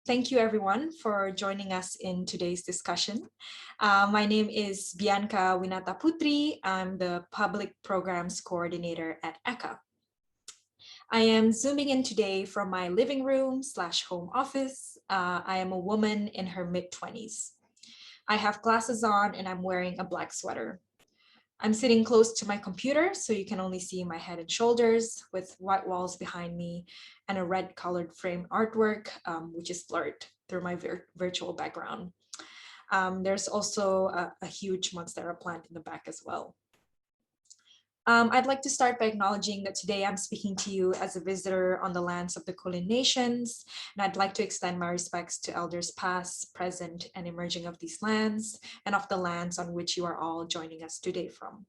Thank you everyone for joining us in today's discussion. My name is Bianca Winata Putri. I'm the Public Programs Coordinator at acca. I am zooming in today from my living room / home office. I am a woman in her mid-20s. I have glasses on and I'm wearing a black sweater. I'm sitting close to my computer, so you can only see my head and shoulders, with white walls behind me and a red colored frame artwork, which is blurred through my virtual background. There's also a huge monstera plant in the back as well. I'd like to start by acknowledging that today I'm speaking to you as a visitor on the lands of the Kulin Nations, and I'd like to extend my respects to elders past, present, and emerging of these lands, and of the lands on which you are all joining us today from.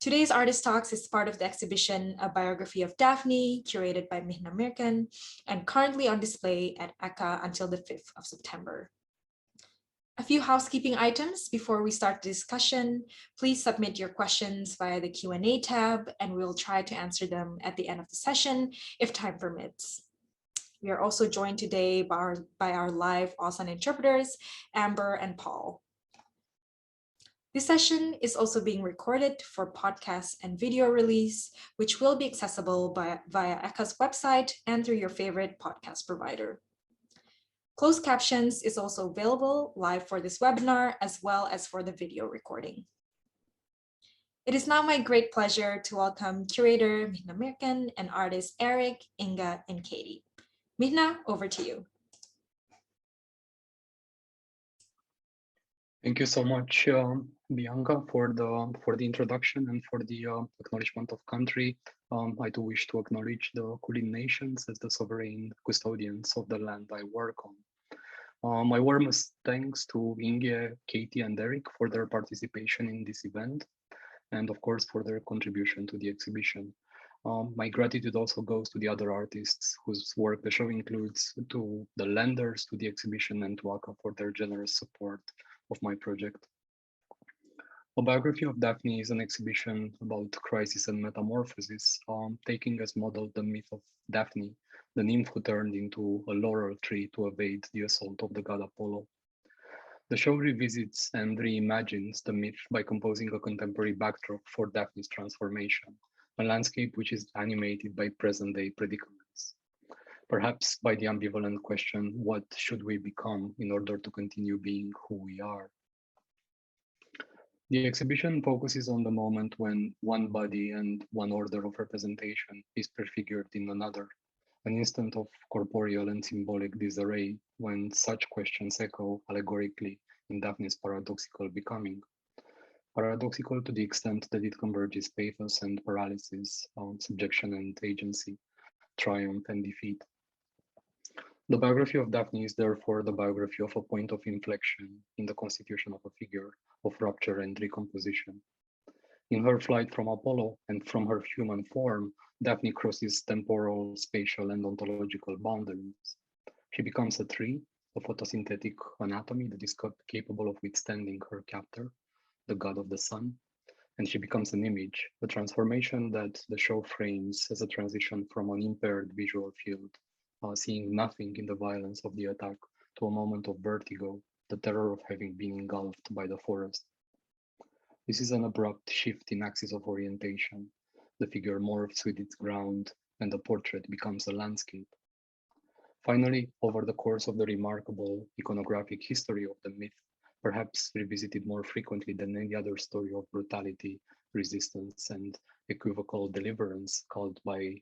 Today's Artist Talks is part of the exhibition A Biography of Daphne, curated by Mihnea Mircan, and currently on display at acca until the 5th of September. A few housekeeping items before we start the discussion. Please submit your questions via the Q&A tab, and we'll try to answer them at the end of the session if time permits. We are also joined today by our live Ausan interpreters, Amber and Paul. This session is also being recorded for podcast and video release, which will be accessible via acca's website and through your favorite podcast provider. Closed captions is also available live for this webinar, as well as for the video recording. It is now my great pleasure to welcome curator Mihnea Mircan and artists Erik, Inge, and Katie. Mihnea, over to you. Thank you so much, Bianca, for the introduction and for the acknowledgement of country. I do wish to acknowledge the Kulin Nations as the sovereign custodians of the land I work on. My warmest thanks to Inge, Katie, and Erik for their participation in this event, and of course for their contribution to the exhibition. My gratitude also goes to the other artists whose work the show includes, to the lenders to the exhibition, and to acca for their generous support of my project. A Biography of Daphne is an exhibition about crisis and metamorphosis, taking as model the myth of Daphne, the nymph who turned into a laurel tree to evade the assault of the god Apollo. The show revisits and reimagines the myth by composing a contemporary backdrop for Daphne's transformation, a landscape which is animated by present-day predicaments. Perhaps by the ambivalent question, what should we become in order to continue being who we are? The exhibition focuses on the moment when one body and one order of representation is prefigured in another, an instant of corporeal and symbolic disarray when such questions echo allegorically in Daphne's paradoxical becoming. Paradoxical to the extent that it converges pathos and paralysis, subjection and agency, triumph and defeat. The biography of Daphne is therefore the biography of a point of inflection in the constitution of a figure of rupture and recomposition. In her flight from Apollo and from her human form, Daphne crosses temporal, spatial, and ontological boundaries. She becomes a tree, a photosynthetic anatomy that is capable of withstanding her captor, the god of the sun, and she becomes an image, a transformation that the show frames as a transition from an impaired visual field, seeing nothing in the violence of the attack, to a moment of vertigo, the terror of having been engulfed by the forest. This is an abrupt shift in axis of orientation. The figure morphs with its ground, and the portrait becomes a landscape. Finally, over the course of the remarkable iconographic history of the myth, perhaps revisited more frequently than any other story of brutality, resistance, and equivocal deliverance called by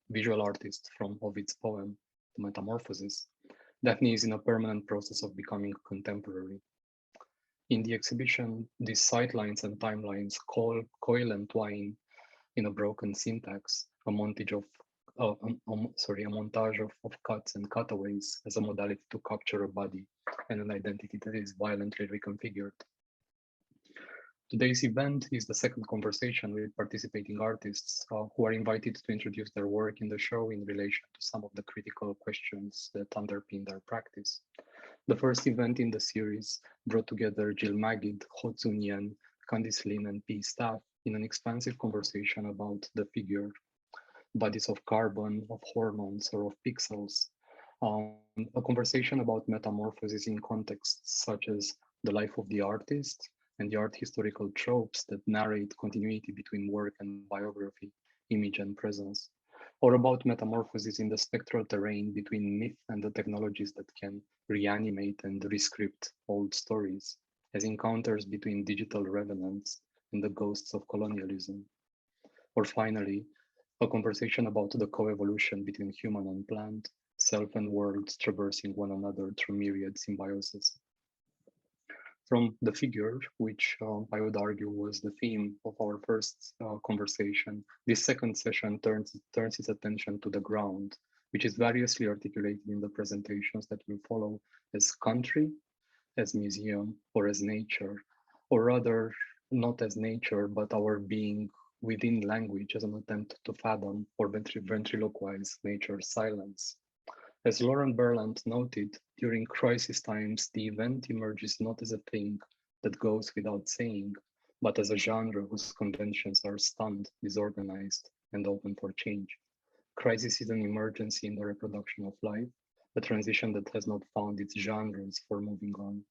visual artists from Ovid's poem, The Metamorphosis, Daphne is in a permanent process of becoming contemporary. In the exhibition, these sightlines and timelines coil and twine in a broken syntax, a montage of cuts and cutaways as a modality to capture a body and an identity that is violently reconfigured. Today's event is the second conversation with participating artists who are invited to introduce their work in the show in relation to some of the critical questions that underpin their practice. The first event in the series brought together Jill Magid, Ho Tsun Yen, Candice Lin, and P. Staff in an expansive conversation about the figure, bodies of carbon, of hormones, or of pixels, A conversation about metamorphosis in contexts such as the life of the artist and the art historical tropes that narrate continuity between work and biography, image and presence, or about metamorphosis in the spectral terrain between myth and the technologies that can reanimate and rescript old stories, as encounters between digital revenants and the ghosts of colonialism. Or finally, a conversation about the co-evolution between human and plant, self and world traversing one another through myriad symbiosis. From the figure, which I would argue was the theme of our first conversation, this second session turns its attention to the ground, which is variously articulated in the presentations that will follow as country, as museum, or as nature, or rather not as nature, but our being within language as an attempt to fathom or ventriloquize nature's silence. As Lauren Berlant noted, during crisis times, the event emerges not as a thing that goes without saying, but as a genre whose conventions are stunned, disorganized, and open for change. Crisis is an emergency in the reproduction of life, a transition that has not found its genres for moving on.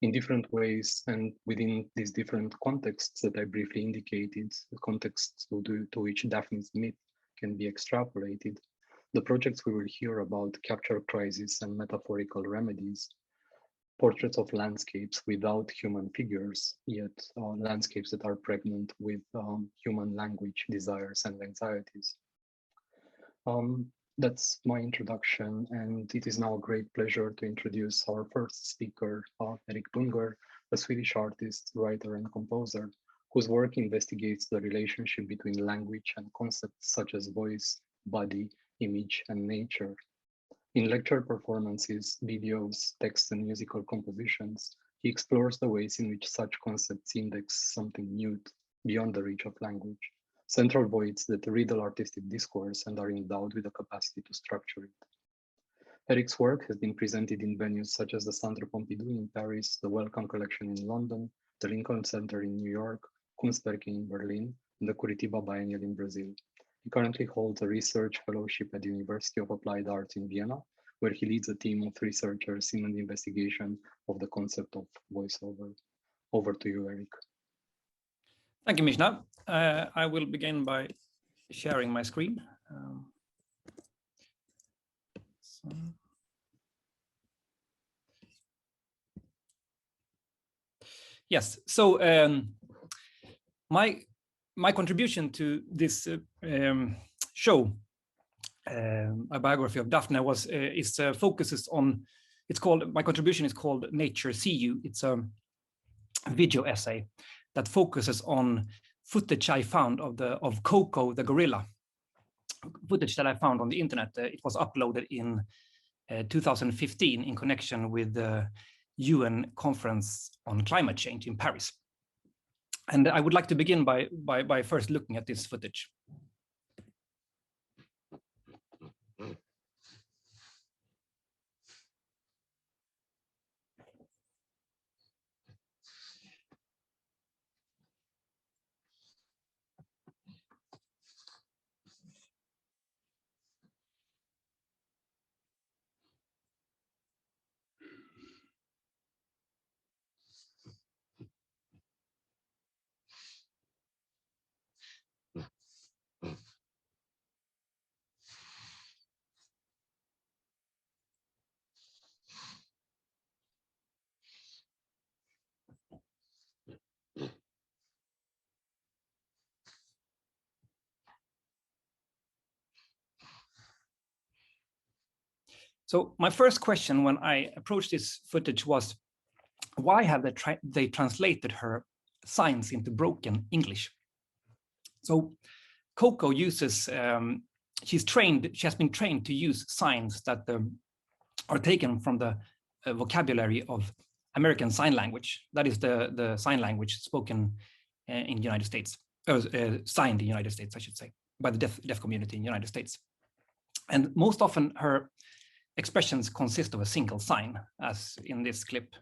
In different ways and within these different contexts that I briefly indicated, the contexts to which Daphne's myth can be extrapolated, the projects we will hear about capture crisis and metaphorical remedies, portraits of landscapes without human figures, yet landscapes that are pregnant with human language, desires, and anxieties. That's my introduction, and it is now a great pleasure to introduce our first speaker, Erik Bünger, a Swedish artist, writer, and composer, whose work investigates the relationship between language and concepts such as voice, body, image, and nature. In lecture performances, videos, text, and musical compositions, he explores the ways in which such concepts index something mute beyond the reach of language, central voids that riddle artistic discourse and are endowed with the capacity to structure it. Erik's work has been presented in venues such as the Centre Pompidou in Paris, the Wellcome Collection in London, the Lincoln Center in New York, Kunstwerke in Berlin, and the Curitiba Biennial in Brazil. He currently holds a research fellowship at the University of Applied Arts in Vienna, where he leads a team of researchers in an investigation of the concept of voiceover. Over to you, Erik. Thank you, Mihnea. I will begin by sharing my screen. Yes, so my contribution to this show, A Biography of Daphne, focuses on. My contribution is called Nature See You. It's a video essay that focuses on footage I found of Coco the gorilla, footage that I found on the internet. It was uploaded in 2015 in connection with the UN conference on climate change in Paris. And I would like to begin by first looking at this footage. So my first question when I approached this footage was, why have they translated her signs into broken English? So Coco uses, she has been trained to use signs that are taken from the vocabulary of American Sign Language. That is the sign language spoken in the United States, signed in the United States, I should say, by the deaf community in the United States. And most often her expressions consist of a single sign, as in this clip.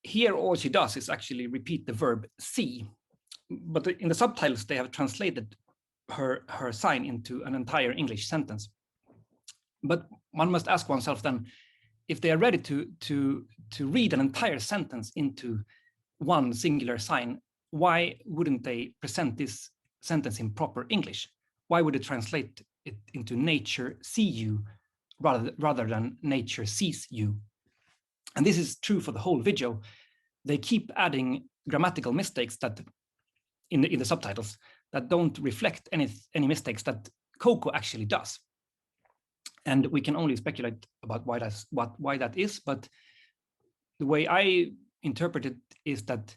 Here, all she does is actually repeat the verb see, but in the subtitles, they have translated her sign into an entire English sentence. But one must ask oneself then, if they are ready to read an entire sentence into one singular sign, why wouldn't they present this sentence in proper English? Why would it translate it into nature see you rather than nature sees you? And this is true for the whole video. They keep adding grammatical mistakes that in the subtitles that don't reflect any mistakes that Coco actually does. And we can only speculate about why that is, but the way I interpret it is that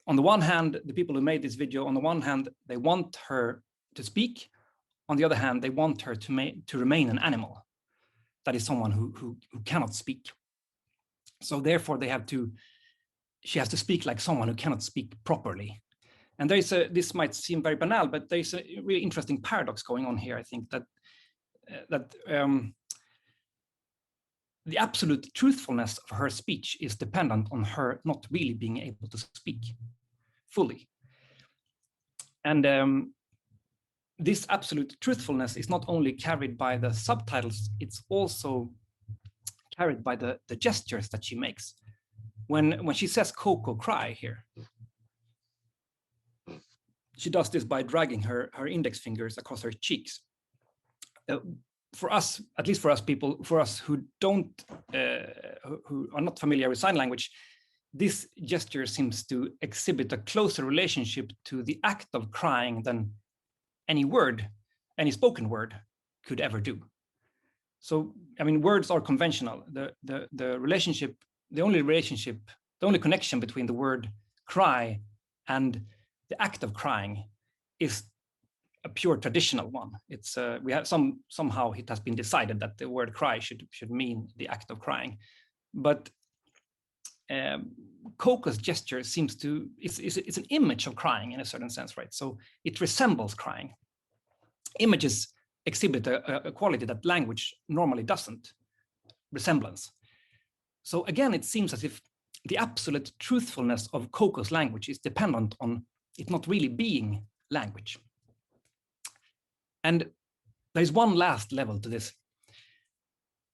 on the one hand, the people who made this video, on the one hand, they want her to speak. On the other hand, they want her to remain an animal. That is someone who cannot speak. So therefore she has to speak like someone who cannot speak properly. And this might seem very banal, but there's a really interesting paradox going on here. I think that the absolute truthfulness of her speech is dependent on her not really being able to speak fully. And this absolute truthfulness is not only carried by the subtitles, it's also carried by the gestures that she makes. When she says Coco cry here, she does this by dragging her index fingers across her cheeks. For us, at least for us people, for us who are not familiar with sign language, this gesture seems to exhibit a closer relationship to the act of crying than any spoken word could ever do. So, I mean, words are conventional. The relationship, the only connection between the word cry and the act of crying is a pure traditional one. It's we have somehow it has been decided that the word cry should mean the act of crying, but Coco's gesture seems to it's an image of crying in a certain sense, right? So it resembles crying. Images exhibit a quality that language normally doesn't, resemblance. So again, it seems as if the absolute truthfulness of Coco's language is dependent on it not really being language. And there's one last level to this.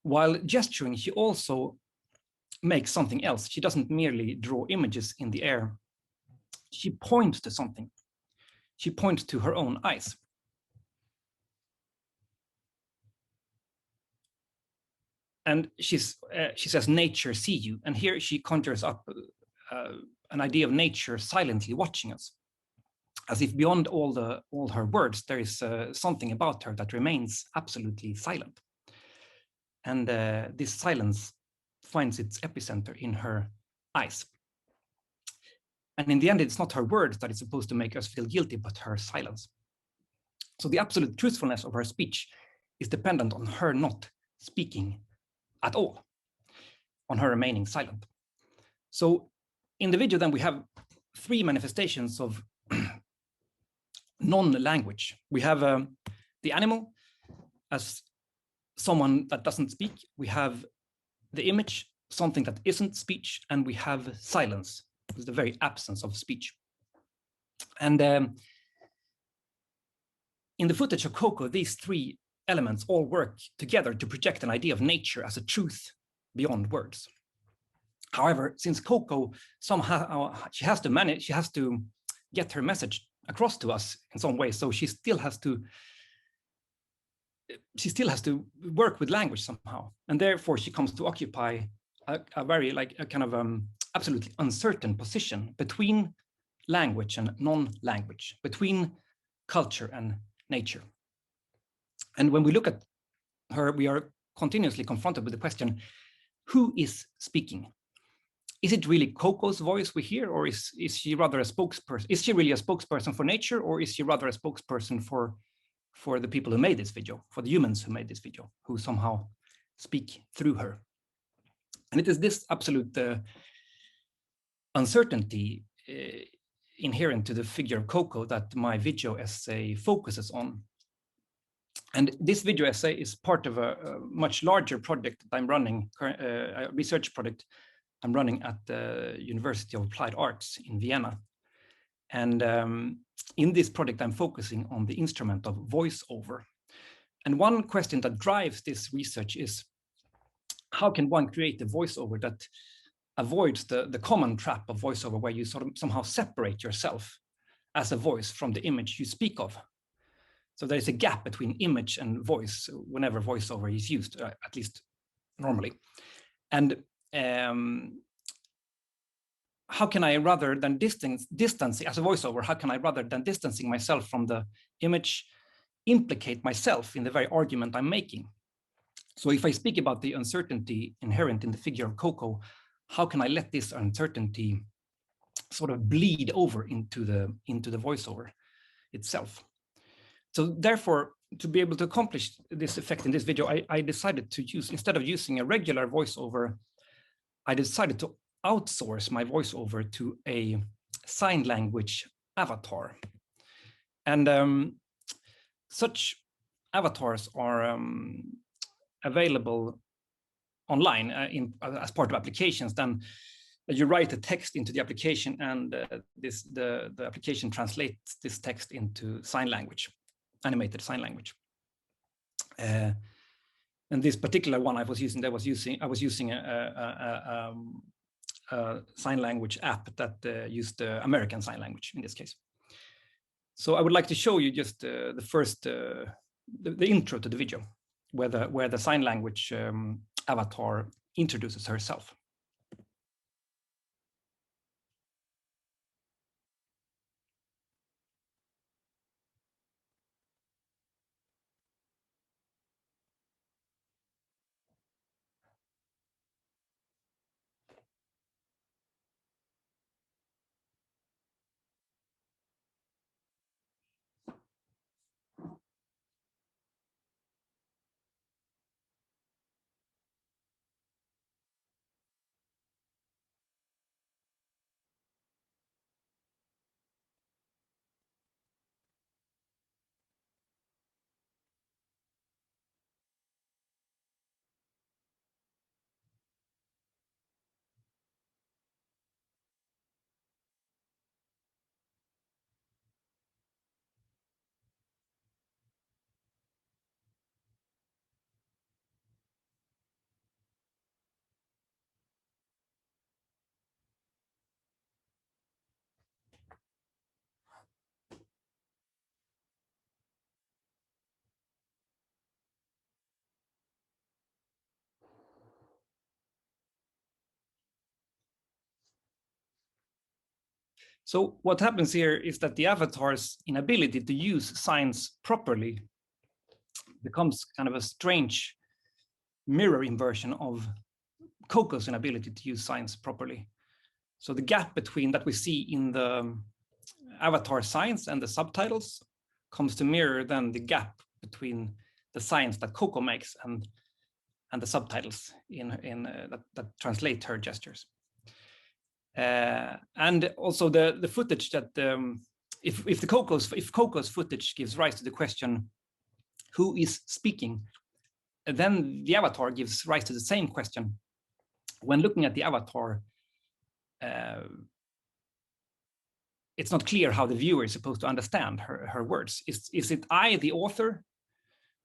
While gesturing, she also makes something else. She doesn't merely draw images in the air. She points to something. She points to her own eyes. And she says, nature see you. And here she conjures up an idea of nature silently watching us. As if beyond all her words, there is something about her that remains absolutely silent. And this silence finds its epicenter in her eyes. And in the end, it's not her words that is supposed to make us feel guilty, but her silence. So the absolute truthfulness of her speech is dependent on her not speaking at all, on her remaining silent. So in the video, then we have three manifestations of non-language. We have the animal as someone that doesn't speak. We have the image, something that isn't speech, and we have silence, which is the very absence of speech. And in the footage of Coco, these three elements all work together to project an idea of nature as a truth beyond words. However, since Coco somehow she has to get her message across to us in some way, so she still has to work with language somehow, and therefore she comes to occupy a very kind of absolutely uncertain position between language and non-language, between culture and nature. And when we look at her, we are continuously confronted with the question, who is speaking? Is it really Coco's voice we hear, or is she rather a spokesperson? Is she really a spokesperson for nature, or is she rather a spokesperson for the people who made this video, for the humans who made this video, who somehow speak through her? And it is this absolute uncertainty inherent to the figure of Coco that my video essay focuses on. And this video essay is part of a much larger project that I'm running, a research project I'm running at the University of Applied Arts in Vienna. And in this project, I'm focusing on the instrument of voiceover. And one question that drives this research is, how can one create a voiceover that avoids the common trap of voiceover, where you sort of somehow separate yourself as a voice from the image you speak of? So there's a gap between image and voice whenever voiceover is used, at least normally. And how can I, rather than distancing as a voiceover, how can I, rather than distancing myself from the image, implicate myself in the very argument I'm making? So if I speak about the uncertainty inherent in the figure of Coco, how can I let this uncertainty sort of bleed over into the voiceover itself? So therefore, to be able to accomplish this effect in this video, I decided to use, instead of using a regular voiceover, I decided to outsource my voiceover to a sign language avatar. And such avatars are available online as part of applications. Then you write a text into the application, and the application translates this text into sign language, animated sign language. And this particular one I was using a sign language app that used American Sign Language in this case. So I would like to show you just the first, the intro to the video, where the sign language avatar introduces herself. So what happens here is that the avatar's inability to use signs properly becomes kind of a strange mirror inversion of Coco's inability to use signs properly. So the gap between that we see in the avatar signs and the subtitles comes to mirror then the gap between the signs that Coco makes and the subtitles that translate her gestures. And also the footage that if Coco's footage gives rise to the question, who is speaking, then the avatar gives rise to the same question. When looking at the avatar, it's not clear how the viewer is supposed to understand her words. Is it I, the author,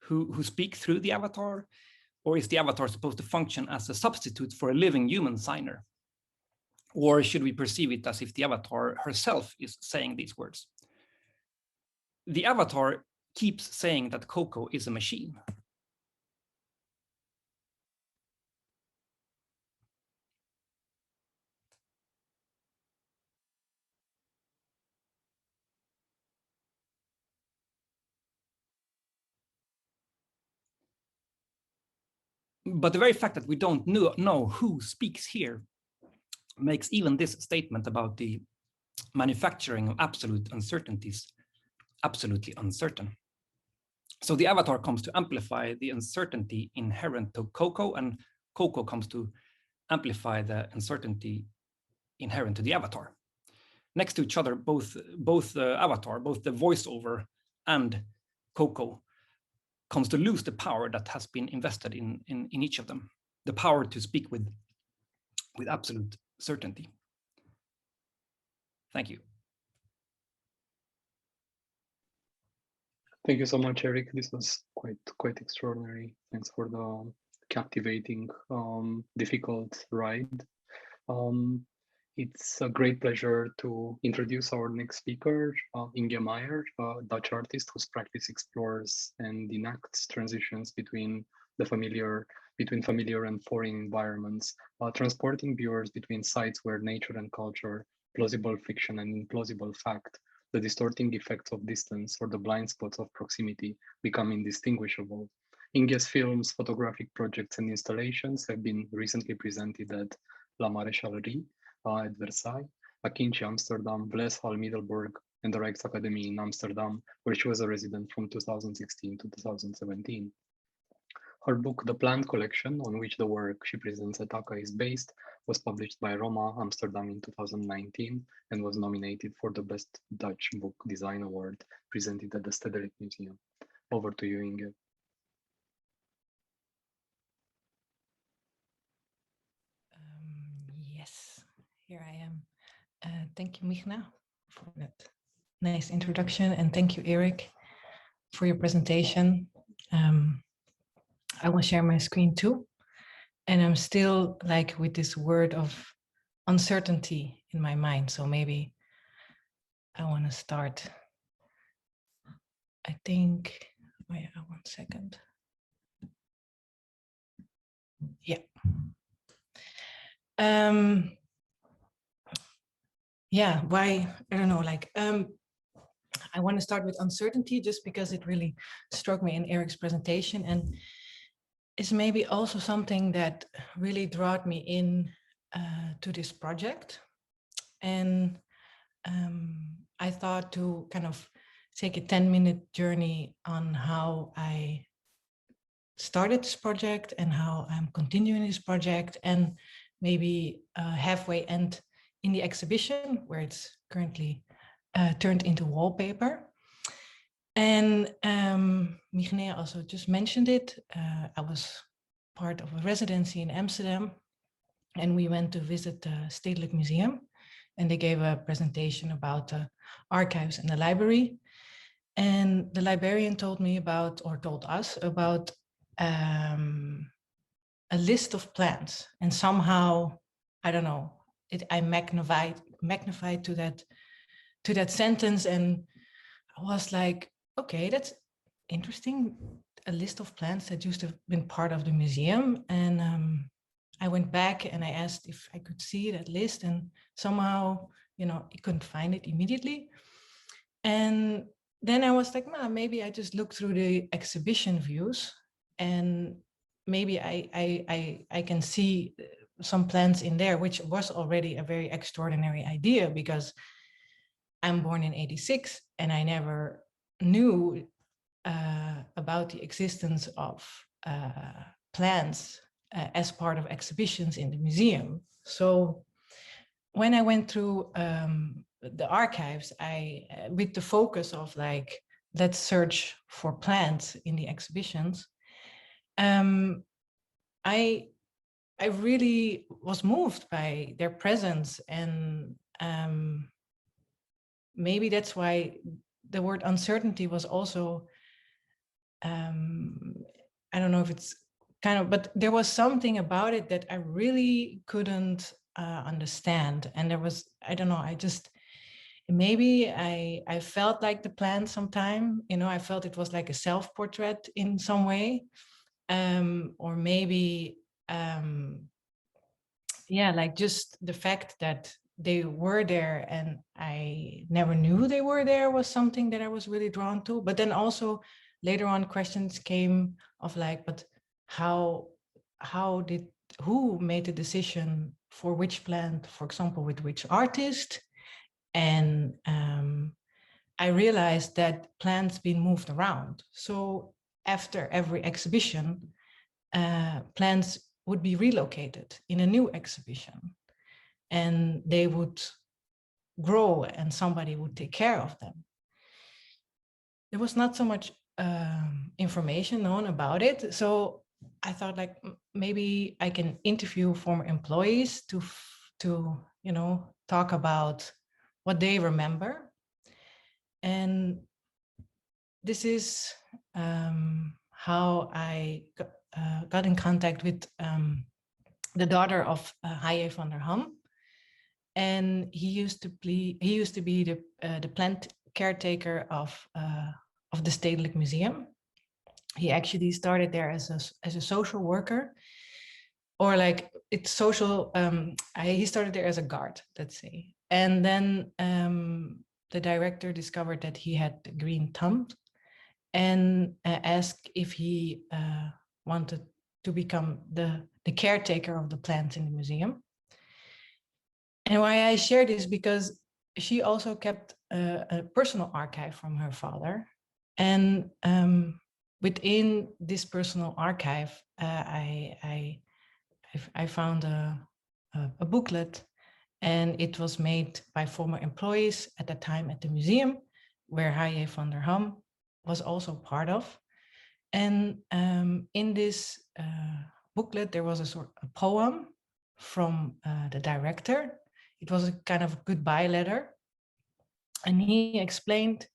who speak through the avatar, or is the avatar supposed to function as a substitute for a living human signer? Or should we perceive it as if the avatar herself is saying these words? The avatar keeps saying that Coco is a machine. But the very fact that we don't know who speaks here makes even this statement about the manufacturing of absolute uncertainties absolutely uncertain. So the avatar comes to amplify the uncertainty inherent to Coco, and Coco comes to amplify the uncertainty inherent to the avatar. Next to each other, both the avatar, both the voiceover and Coco, comes to lose the power that has been invested in each of them, the power to speak with absolute certainty. Thank you. Thank you so much, Erik. This was quite extraordinary. Thanks for the captivating, difficult ride. Um, it's a great pleasure to introduce our next speaker, Inge Meijer, a Dutch artist whose practice explores and enacts transitions between familiar and foreign environments, transporting viewers between sites where nature and culture, plausible fiction and implausible fact, the distorting effects of distance or the blind spots of proximity become indistinguishable. Inge's films, photographic projects, and installations have been recently presented at La Maréchalerie at Versailles, Akinci Amsterdam, Vleshal Middelburg, and the Rijksacademie in Amsterdam, where she was a resident from 2016 to 2017. Her book, The Plant Collection, on which the work she presents at acca is based, was published by Roma Amsterdam in 2019 and was nominated for the Best Dutch Book Design Award presented at the Stedelijk Museum. Over to you, Inge. Yes, here I am. Thank you, Mihnea, for that nice introduction, and thank you, Erik, for your presentation. I will share my screen too, and I'm still like with this word of uncertainty in my mind, so maybe I want to start. I think, oh yeah, 1 second. Yeah. Yeah, why, I don't know, like, I want to start with uncertainty just because it really struck me in Erik's presentation, and is maybe also something that really brought me in to this project. And I thought to kind of take a 10-minute journey on how I started this project and how I'm continuing this project, and maybe halfway end in the exhibition where it's currently turned into wallpaper. And Mihnea also just mentioned it. I was part of a residency in Amsterdam, and we went to visit the Stedelijk Museum, and they gave a presentation about the archives and the library. And the librarian told me about, or told us about, a list of plants, and somehow, I don't know, I magnified to that sentence, and I was like, okay, that's interesting. A list of plants that used to have been part of the museum. And I went back and I asked if I could see that list, and somehow, I couldn't find it immediately. And then I was like, maybe I just look through the exhibition views, and maybe I can see some plants in there, which was already a very extraordinary idea, because I'm born in '86 and I never knew about the existence of plants as part of exhibitions in the museum. So when I went through the archives, with the focus of like, let's search for plants in the exhibitions, I really was moved by their presence, and maybe that's why the word uncertainty was also, I don't know if it's kind of, but there was something about it that I really couldn't understand. And there was, I don't know, maybe I felt like the plant sometime, I felt it was like a self-portrait in some way. Or maybe, yeah, like just the fact that they were there and I never knew they were there was something that I was really drawn to. But then also later on questions came of like, but who made the decision for which plant, for example, with which artist? And I realized that plants been moved around. So after every exhibition, plants would be relocated in a new exhibition, and they would grow and somebody would take care of them. There was not so much information known about it. So I thought like, maybe I can interview former employees to talk about what they remember. And this is how I got in contact with the daughter of H.J. van der Ham, and he used to be the plant caretaker of the Stedelijk Museum. He actually started there as a social worker, or like it's social. He started there as a guard, let's say, and then the director discovered that he had the green thumb, and asked if he wanted to become the caretaker of the plants in the museum. And why I share this, because she also kept a personal archive from her father. And within this personal archive, I found a booklet, and it was made by former employees at the time at the museum, where H.J. van der Ham was also part of. And in this booklet, there was a poem from the director. It was a kind of goodbye letter. And he explained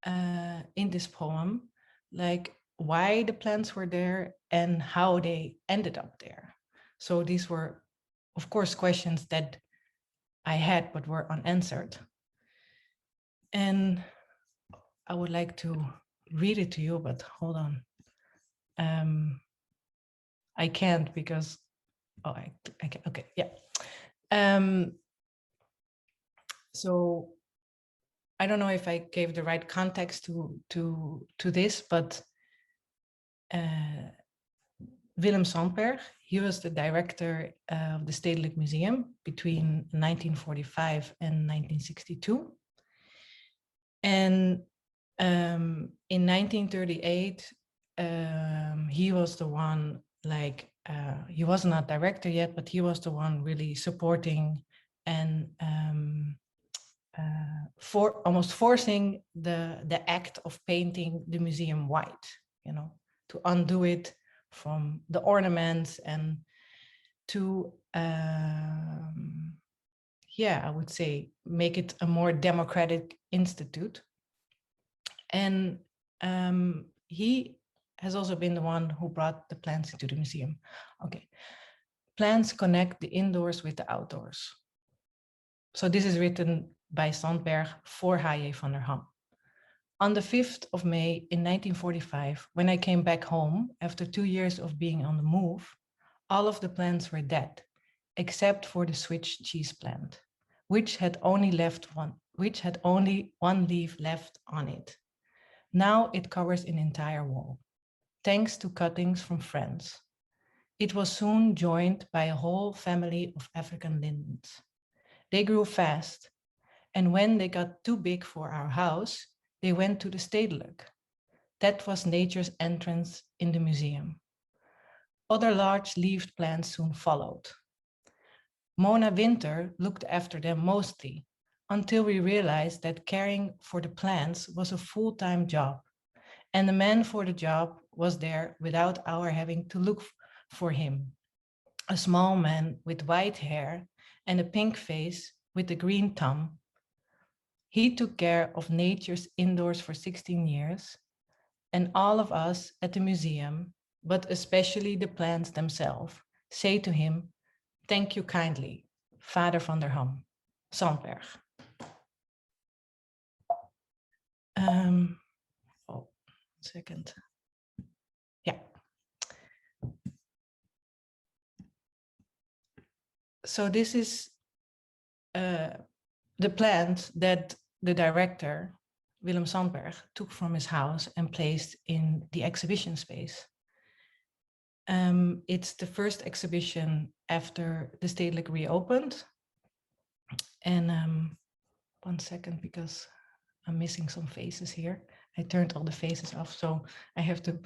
in this poem, like why the plants were there and how they ended up there. So these were, of course, questions that I had but were unanswered. And I would like to read it to you, but hold on. I can't because, oh, I can, okay, yeah. So I don't know if I gave the right context to this, but Willem Samper, he was the director of the Stedelijk Museum between 1945 and 1962. And in 1938, he was the one, like, he was not director yet, but he was the one really supporting and for almost forcing the act of painting the museum white, you know, to undo it from the ornaments and to, yeah, I would say make it a more democratic institute. And he has also been the one who brought the plants into the museum. Okay, plants connect the indoors with the outdoors. So this is written by Sandberg for H.J. van der Ham. On the 5th of May in 1945, when I came back home after 2 years of being on the move, all of the plants were dead, except for the Swiss cheese plant, which had only one leaf left on it. Now it covers an entire wall, thanks to cuttings from friends. It was soon joined by a whole family of African lindens. They grew fast, and when they got too big for our house, they went to the Stedelijk. That was nature's entrance in the museum. Other large-leaved plants soon followed. Mona Winter looked after them mostly, until we realized that caring for the plants was a full-time job, and the man for the job was there without our having to look for him. A small man with white hair and a pink face with a green thumb. He took care of nature's indoors for 16 years, and all of us at the museum, but especially the plants themselves, say to him, "Thank you kindly, Vader van der Ham, Sandberg." Oh, 1 second. Yeah. So this is the plant that the director, Willem Samper, took from his house and placed in the exhibition space. It's the first exhibition after the Stedelijk reopened. And 1 second, because I'm missing some faces here. I turned all the faces off, so I have to.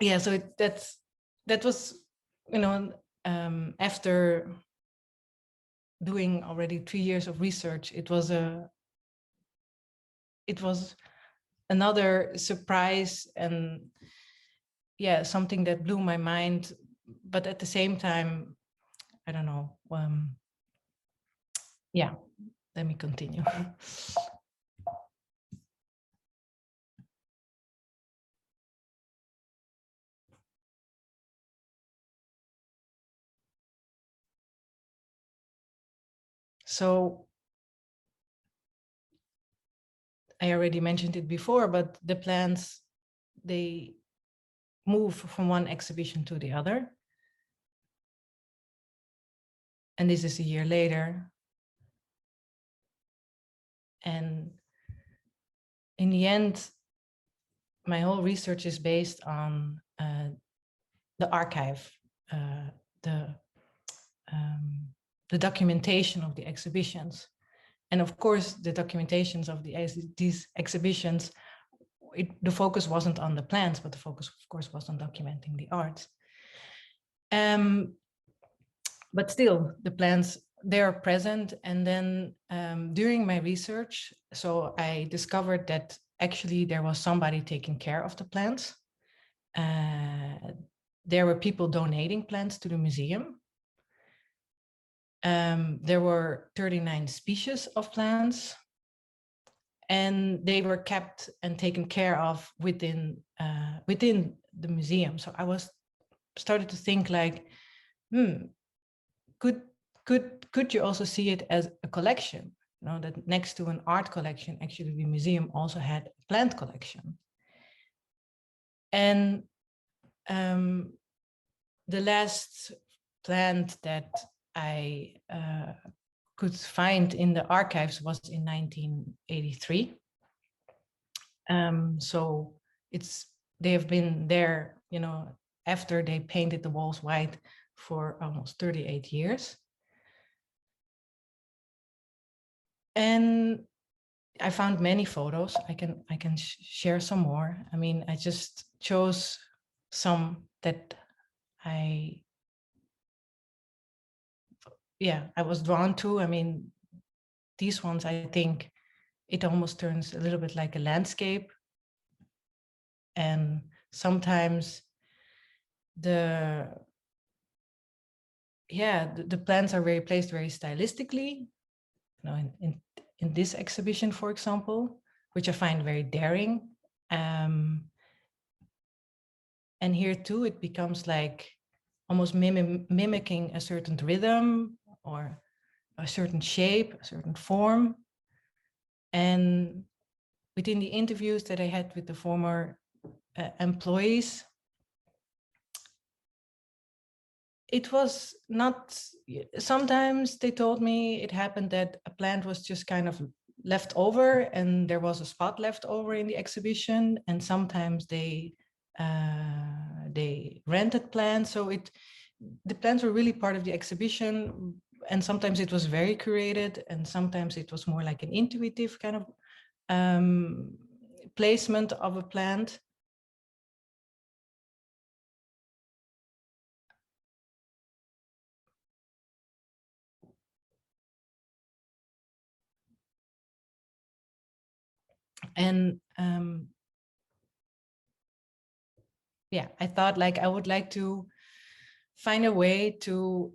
Yeah, so that was, you know, after doing already 3 years of research, it was another surprise, and yeah, something that blew my mind, but at the same time, I don't know. Yeah, let me continue. So I already mentioned it before, but the plants, they move from one exhibition to the other. And this is a year later. And in the end, my whole research is based on the archive, the documentation of the exhibitions. And of course, the documentations of these exhibitions, the focus wasn't on the plants, but the focus, of course, was on documenting the art. But still, the plants, they are present. And then during my research, so I discovered that actually there was somebody taking care of the plants. There were people donating plants to the museum. There were 39 species of plants, and they were kept and taken care of within the museum. So I started to think like, could you also see it as a collection? You know, that next to an art collection, actually the museum also had a plant collection. And the last plant that I could find in the archives was in 1983. So they have been there, you know, after they painted the walls white for almost 38 years. And I found many photos. I can share some more. I mean, I just chose some that I was drawn to. I mean, these ones, I think it almost turns a little bit like a landscape. And sometimes the plants are placed very stylistically. You know, in this exhibition, for example, which I find very daring. And here too, it becomes like almost mimicking a certain rhythm or a certain shape, a certain form. And within the interviews that I had with the former employees, it was not, sometimes they told me it happened that a plant was just kind of left over and there was a spot left over in the exhibition, and sometimes they rented plants. So the plants were really part of the exhibition, and sometimes it was very curated, and sometimes it was more like an intuitive kind of placement of a plant. And I thought like I would like to find a way to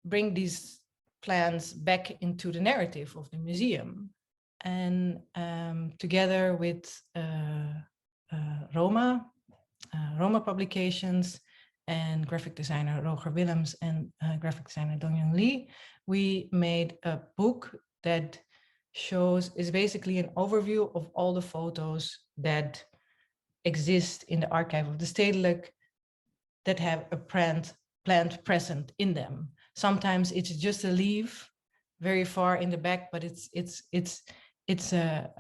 bring these plants back into the narrative of the museum. And together with Roma Publications and graphic designer Roger Willems and graphic designer Dongyun Lee, we made a book that is basically an overview of all the photos that exist in the archive of the Stedelijk that have a plant present in them. Sometimes it's just a leaf very far in the back, but it's a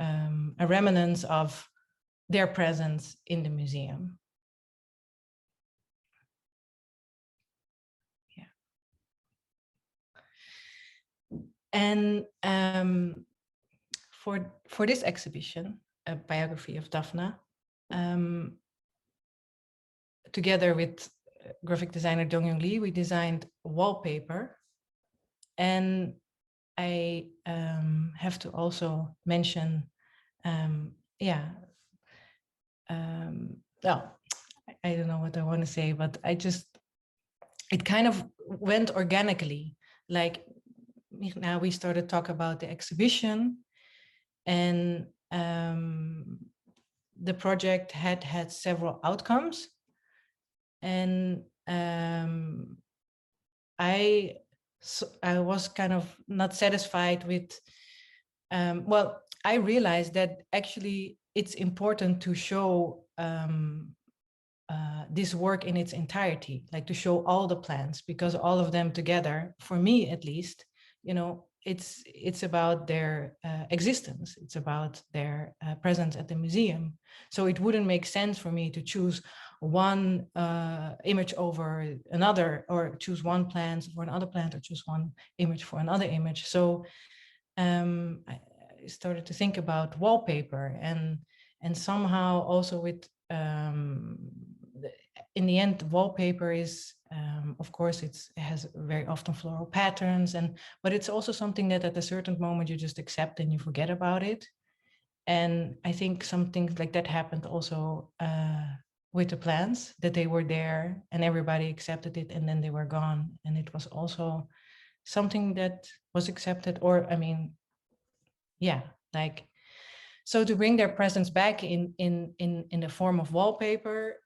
remnant of their presence in the museum. Yeah. And for this exhibition, A Biography of Daphne, together with graphic designer Dongyun Lee, we designed wallpaper. And I have to also mention, well, I don't know what I want to say, but it kind of went organically. Like now we started to talk about the exhibition, and the project had several outcomes. And I so I was kind of not satisfied with, well, I realized that actually it's important to show this work in its entirety, like to show all the plants, because all of them together, for me at least, you know, it's about their existence. It's about their presence at the museum. So it wouldn't make sense for me to choose one image over another, or choose one plant for another plant, or choose one image for another image. So I started to think about wallpaper, and somehow also with in the end, wallpaper is, of course, it has very often floral patterns, but it's also something that at a certain moment you just accept and you forget about it. And I think some things like that happened also with the plants, that they were there and everybody accepted it, and then they were gone. And it was also something that was accepted, or I mean, yeah, like, so to bring their presence back in the form of wallpaper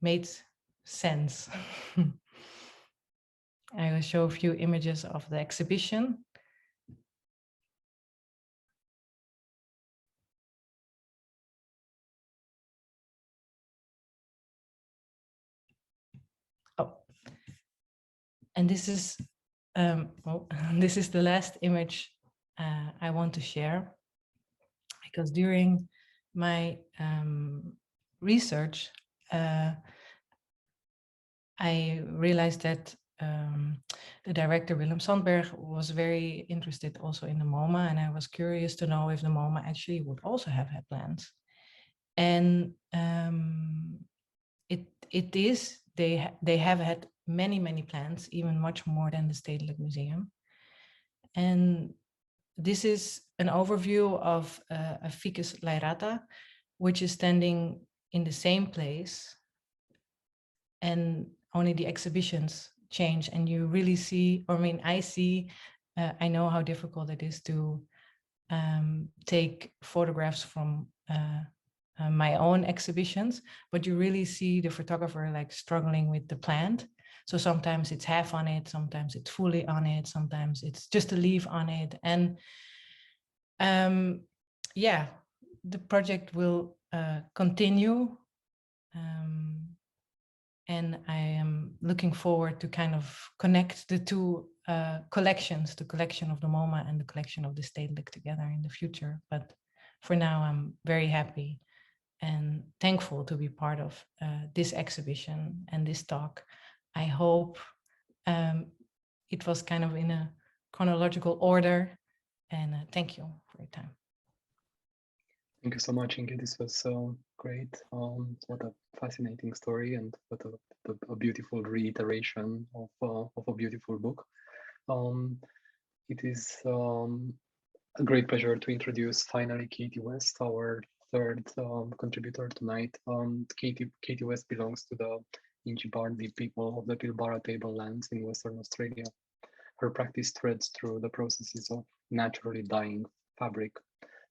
made sense. I will show a few images of the exhibition. Oh, and this is well, this is the last image I want to share, because during my research, I realized that the director Willem Samper was very interested also in the MoMA, and I was curious to know if the MoMA actually would also have had plants. And it is, they have had many plants, even much more than the Stedelijk Museum. And this is an overview of a Ficus laerata, which is standing in the same place, and only the exhibitions change. And you really see, or I mean, I see, I know how difficult it is to take photographs from my own exhibitions, but you really see the photographer like struggling with the plant. So sometimes it's half on it, sometimes it's fully on it, sometimes it's just a leaf on it. And yeah, the project will continue. And I am looking forward to kind of connect the two collections, the collection of the MoMA and the collection of the Stedelijk together in the future. But for now, I'm very happy and thankful to be part of this exhibition and this talk. I hope it was kind of in a chronological order, and thank you for your time. Thank you so much, Inge. This was so great. What a fascinating story, and what a beautiful reiteration of a beautiful book. It is a great pleasure to introduce finally Katie West, our third contributor tonight. Katie West belongs to the Yindjibarndi people of the Pilbara tablelands in Western Australia. Her practice threads through the processes of naturally dyeing fabric,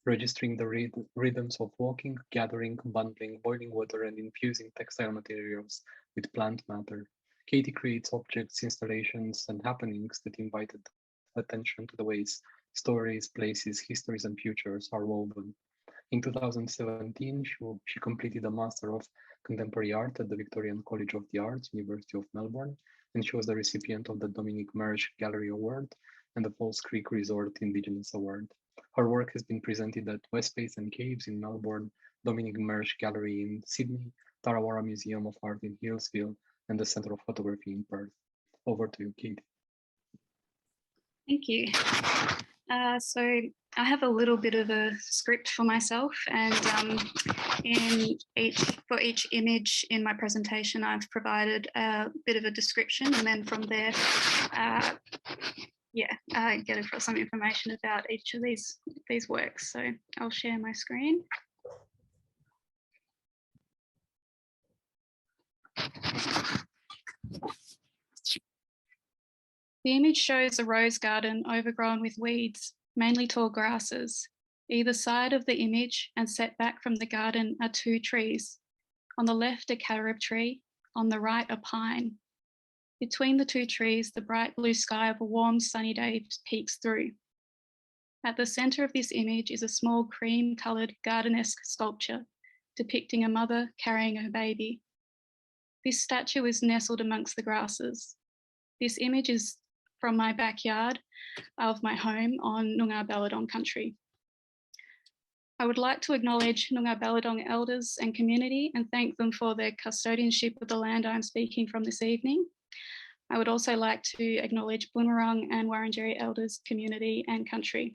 registering the rhythms of walking, gathering, bundling, boiling water, and infusing textile materials with plant matter. Katie creates objects, installations, and happenings that invited attention to the ways stories, places, histories, and futures are woven. In 2017, she completed a Master of Contemporary Art at the Victorian College of the Arts, University of Melbourne, and she was the recipient of the Dominic Mersch Gallery Award and the Falls Creek Resort Indigenous Award. Her work has been presented at West Space and Caves in Melbourne, Dominic Mersch Gallery in Sydney, Tarawara Museum of Art in Hillsville, and the Centre of Photography in Perth. Over to you, Katie. Thank you. So I have a little bit of a script for myself, and for each image in my presentation, I've provided a bit of a description, and then from there, I get across some information about each of these works. So I'll share my screen. The image shows a rose garden overgrown with weeds, mainly tall grasses. Either side of the image and set back from the garden are two trees. On the left, a carob tree, on the right, a pine. Between the two trees, the bright blue sky of a warm sunny day peeks through. At the centre of this image is a small cream-coloured garden-esque sculpture depicting a mother carrying her baby. This statue is nestled amongst the grasses. This image is from my backyard of my home on Noongar Balladong country. I would like to acknowledge Noongar Balladong elders and community and thank them for their custodianship of the land I'm speaking from this evening. I would also like to acknowledge Boonwurrung and Wurundjeri elders, community and country.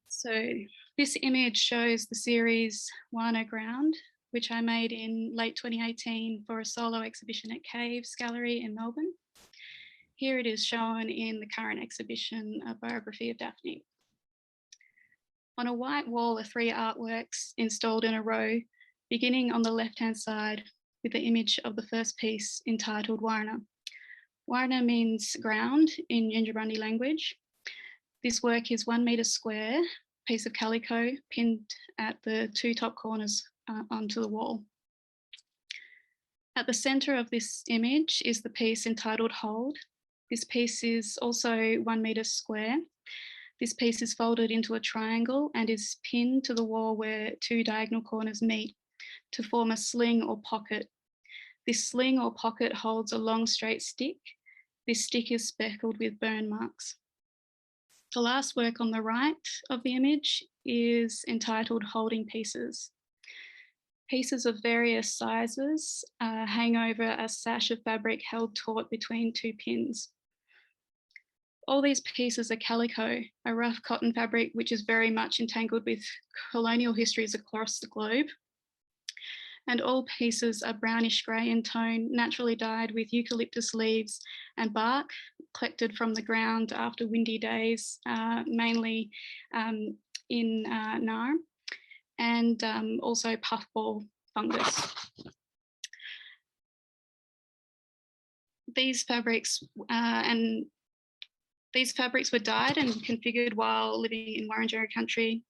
So this image shows the series Wana Ground, which I made in late 2018 for a solo exhibition at Caves Gallery in Melbourne. Here it is shown in the current exhibition, A Biography of Daphne. On a white wall are 3 artworks installed in a row, beginning on the left-hand side with the image of the first piece entitled Warna. Warna means ground in Yindjibarndi language. This work is 1 metre square, piece of calico pinned at the 2 top corners onto the wall. At the centre of this image is the piece entitled Hold. This piece is also 1 metre square. This piece is folded into a triangle and is pinned to the wall where 2 diagonal corners meet to form a sling or pocket. This sling or pocket holds a long straight stick. This stick is speckled with burn marks. The last work on the right of the image is entitled Holding Pieces. Pieces of various sizes hang over a sash of fabric held taut between 2 pins. All these pieces are calico, a rough cotton fabric which is very much entangled with colonial histories across the globe. And all pieces are brownish grey in tone, naturally dyed with eucalyptus leaves and bark collected from the ground after windy days, mainly in Nar, and also puffball fungus. These fabrics were dyed and configured while living in Wurundjeri country,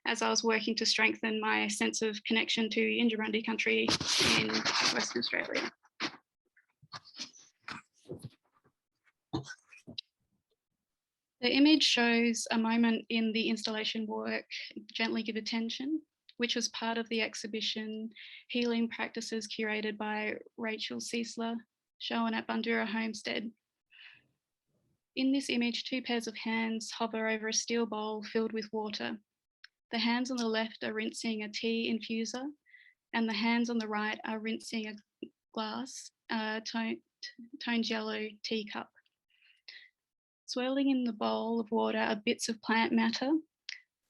as I was working to strengthen my sense of connection to Yindjibarndi country in Western Australia. The image shows a moment in the installation work, Gently Give Attention, which was part of the exhibition Healing Practices curated by Rachel Ciesler, shown at Bandura Homestead. In this image, 2 pairs of hands hover over a steel bowl filled with water. The hands on the left are rinsing a tea infuser, and the hands on the right are rinsing a glass, toned yellow teacup. Swirling in the bowl of water are bits of plant matter,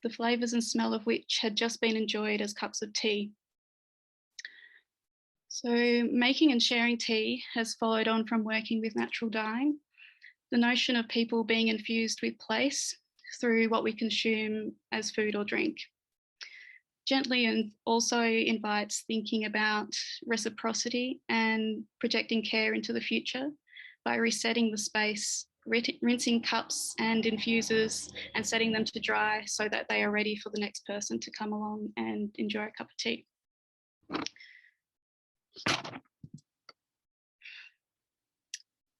the flavours and smell of which had just been enjoyed as cups of tea. So making and sharing tea has followed on from working with natural dyeing. The notion of people being infused with place through what we consume as food or drink. Gently and also invites thinking about reciprocity and projecting care into the future by resetting the space, rinsing cups and infusers and setting them to dry so that they are ready for the next person to come along and enjoy a cup of tea.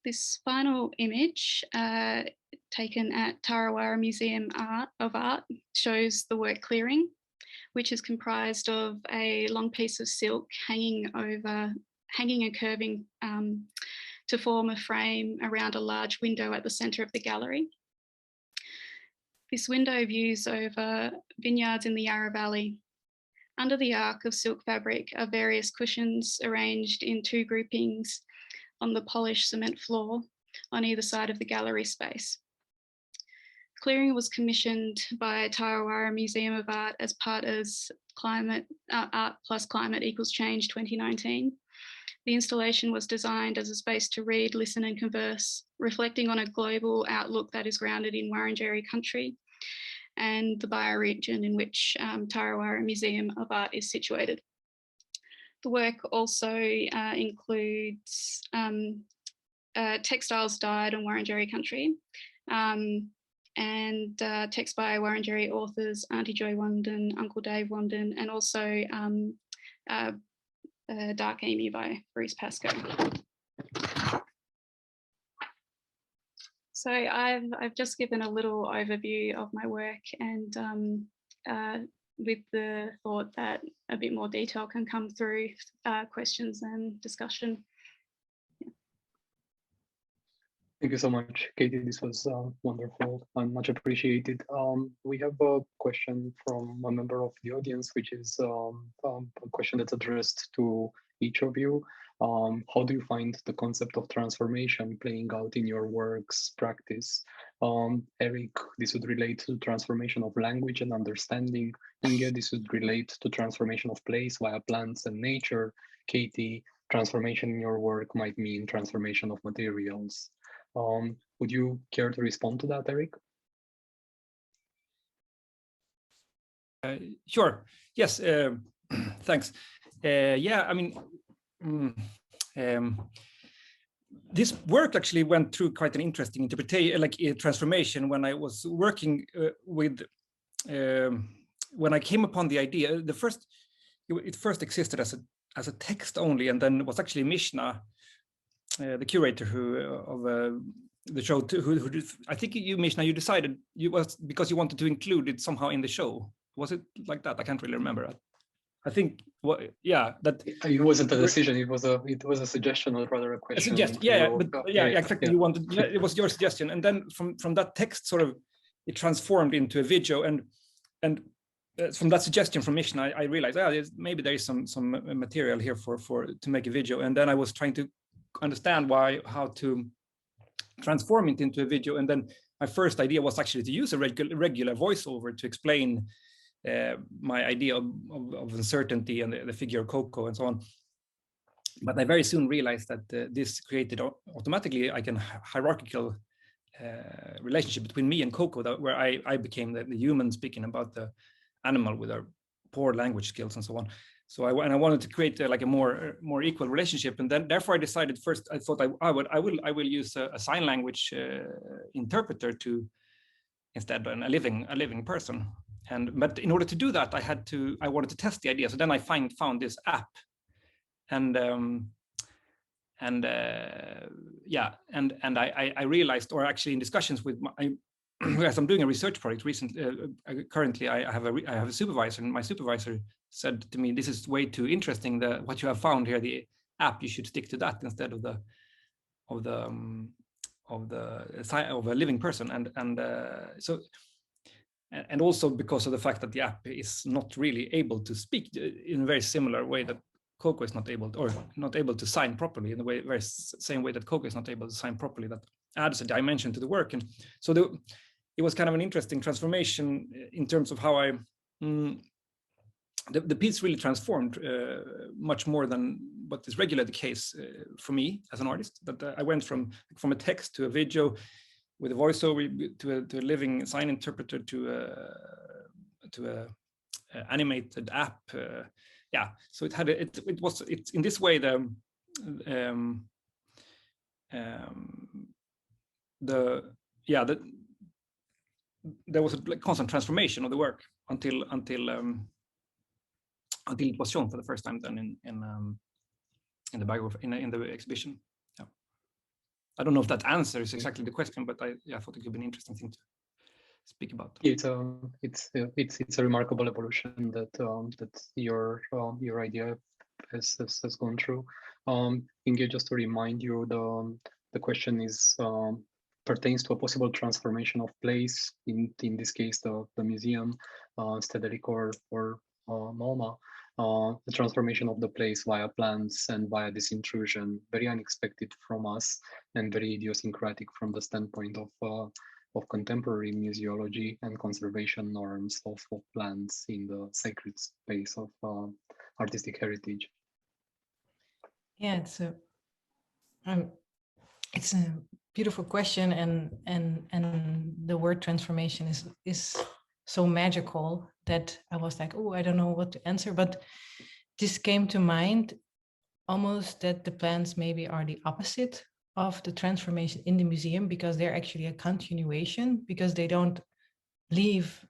This final image, taken at Tarawara Museum of Art, shows the work Clearing, which is comprised of a long piece of silk hanging and curving to form a frame around a large window at the centre of the gallery. This window views over vineyards in the Yarra Valley. Under the arc of silk fabric are various cushions arranged in 2 groupings on the polished cement floor on either side of the gallery space. Clearing was commissioned by Tarawara Museum of Art as part of Art plus Climate equals Change 2019. The installation was designed as a space to read, listen and converse, reflecting on a global outlook that is grounded in Wurundjeri country and the bioregion in which Tarawara Museum of Art is situated. The work also includes textiles dyed on Wurundjeri country, and text by Wurundjeri authors Auntie Joy Wandin, Uncle Dave Wandin, and also Dark Emu by Bruce Pascoe. So I've just given a little overview of my work, and with the thought that a bit more detail can come through questions and discussion. Thank you so much, Katie. This was wonderful and much appreciated. We have a question from a member of the audience, which is a question that's addressed to each of you. How do you find the concept of transformation playing out in your work's practice? Erik, this would relate to transformation of language and understanding. Inge, this would relate to transformation of place via plants and nature. Katie, transformation in your work might mean transformation of materials. Would you care to respond to that, Erik? Sure. Yes. Thanks. Yeah. I mean, this work actually went through quite an interesting interpretation, like a transformation, when I was working with. When I came upon the idea, it first existed as a text only, and then was actually Mihnea, the curator of the show, who I think you, Mihnea, you decided was because you wanted to include it somehow in the show. Was it like that? I can't really remember. I think, yeah, that it wasn't a decision. It was a suggestion, or rather a question. Exactly. You wanted, it was your suggestion, and then from that text, sort of, it transformed into a video, and from that suggestion from Mihnea, I realized, maybe there is some material here to make a video, and then I was trying to understand how to transform it into a video, and then my first idea was actually to use a regular voiceover to explain my idea of uncertainty and the figure of Coco and so on. But I very soon realized that this created automatically like a hierarchical relationship between me and Coco, where I became the human speaking about the animal with our poor language skills and so on. So I wanted to create like a more equal relationship, and then therefore I decided first. I thought I will use a sign language interpreter to instead a living person. But in order to do that, I wanted to test the idea. So then I found this app, and I realized, or actually in discussions with as I'm doing a research project recently, currently I have a supervisor, and my supervisor said to me, "This is way too interesting. What you have found here, the app. You should stick to that instead of a living person." And also because of the fact that the app is not really able to speak in a very similar way that Coco is not able to sign properly, in the very same way that Coco is not able to sign properly. That adds a dimension to the work, and so it was kind of an interesting transformation in terms of how the piece really transformed much more than what is regularly the case for me as an artist. That I went from a text to a video with a voiceover to a living sign interpreter to a animated app. So it's in this way there was a constant transformation of the work until it was shown for the first time then in the biography, in the exhibition. Yeah. I don't know if that answers exactly the question, but I thought it could be an interesting thing to speak about. It's a remarkable evolution that your idea has gone through. Inge, just to remind you, the question is pertains to a possible transformation of place, in this case the museum, Stedelijk or MoMA, the transformation of the place via plants and via this intrusion, very unexpected from us and very idiosyncratic from the standpoint of contemporary museology and conservation norms of plants in the sacred space of artistic heritage. Yeah, it's a beautiful question, and the word transformation is so magical that I was like, oh, I don't know what to answer, but this came to mind almost that the plants maybe are the opposite of the transformation in the museum, because they're actually a continuation, because they don't leave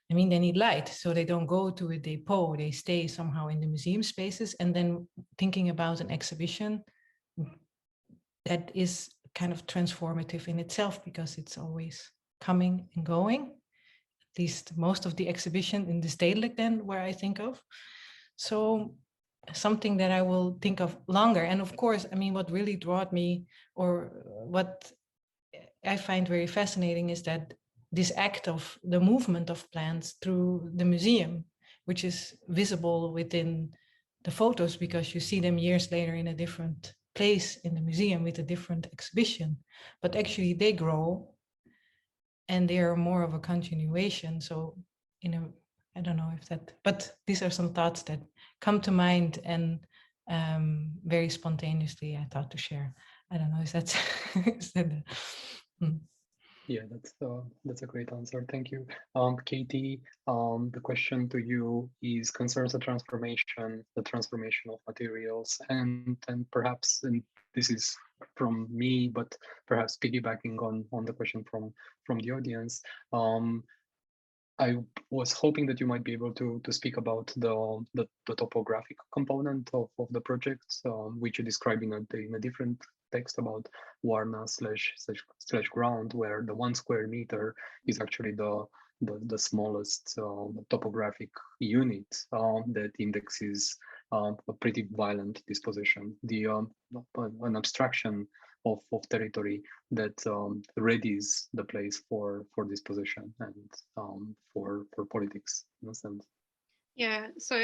they need light, so they don't go to a depot, they stay somehow in the museum spaces. And then thinking about an exhibition that is kind of transformative in itself, because it's always coming and going, at least most of the exhibition in the stedelijk then where I think of. So something that I will think of longer. And of course, I mean, what really brought me, or what I find very fascinating, is that this act of the movement of plants through the museum, which is visible within the photos because you see them years later in a different place in the museum with a different exhibition, but actually they grow and they are more of a continuation. So, I don't know if that, but these are some thoughts that come to mind, and very spontaneously I thought to share. I don't know, is that, Yeah, that's a great answer. Thank you. Katie, the question to you is concerns the transformation of materials, and perhaps, and this is from me, but perhaps piggybacking on the question from the audience. I was hoping that you might be able to speak about the topographic component of the project, which you describe in a different text about Warna slash ground, where the 1 square meter is actually the smallest topographic unit that indexes a pretty violent disposition, an abstraction of territory that readies the place for disposition and for politics in a sense. Yeah, so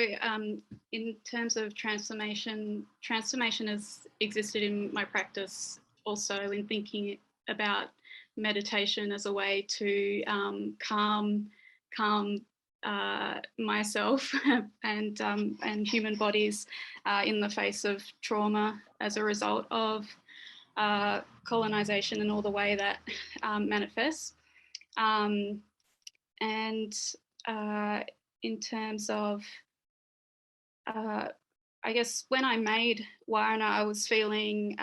in terms of transformation has existed in my practice also, in thinking about meditation as a way to calm myself and human bodies in the face of trauma as a result of colonization and all the way that manifests. In terms of, I guess when I made Warna, I was feeling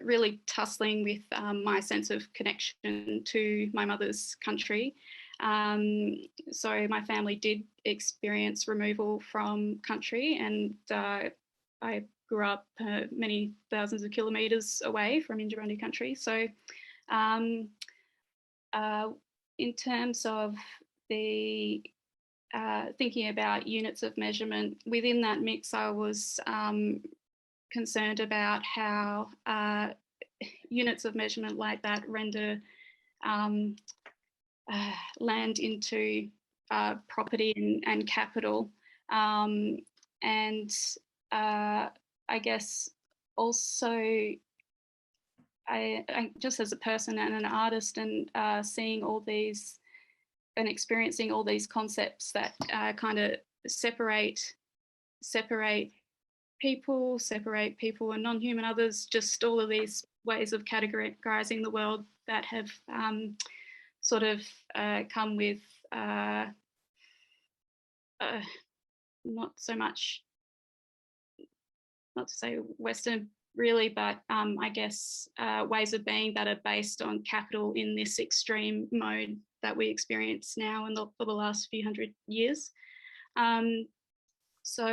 really tussling with my sense of connection to my mother's country. So my family did experience removal from country, and I grew up many thousands of kilometres away from Indra country. So in terms of the thinking about units of measurement, within that mix, I was concerned about how units of measurement like that render land into property and capital. And I guess also, I just as a person and an artist, and seeing all these and experiencing all these concepts that kind of separate people and non-human others, just all of these ways of categorizing the world that have sort of come with not so much, not to say Western really, but I guess ways of being that are based on capital in this extreme mode that we experience now and for the last few hundred years. So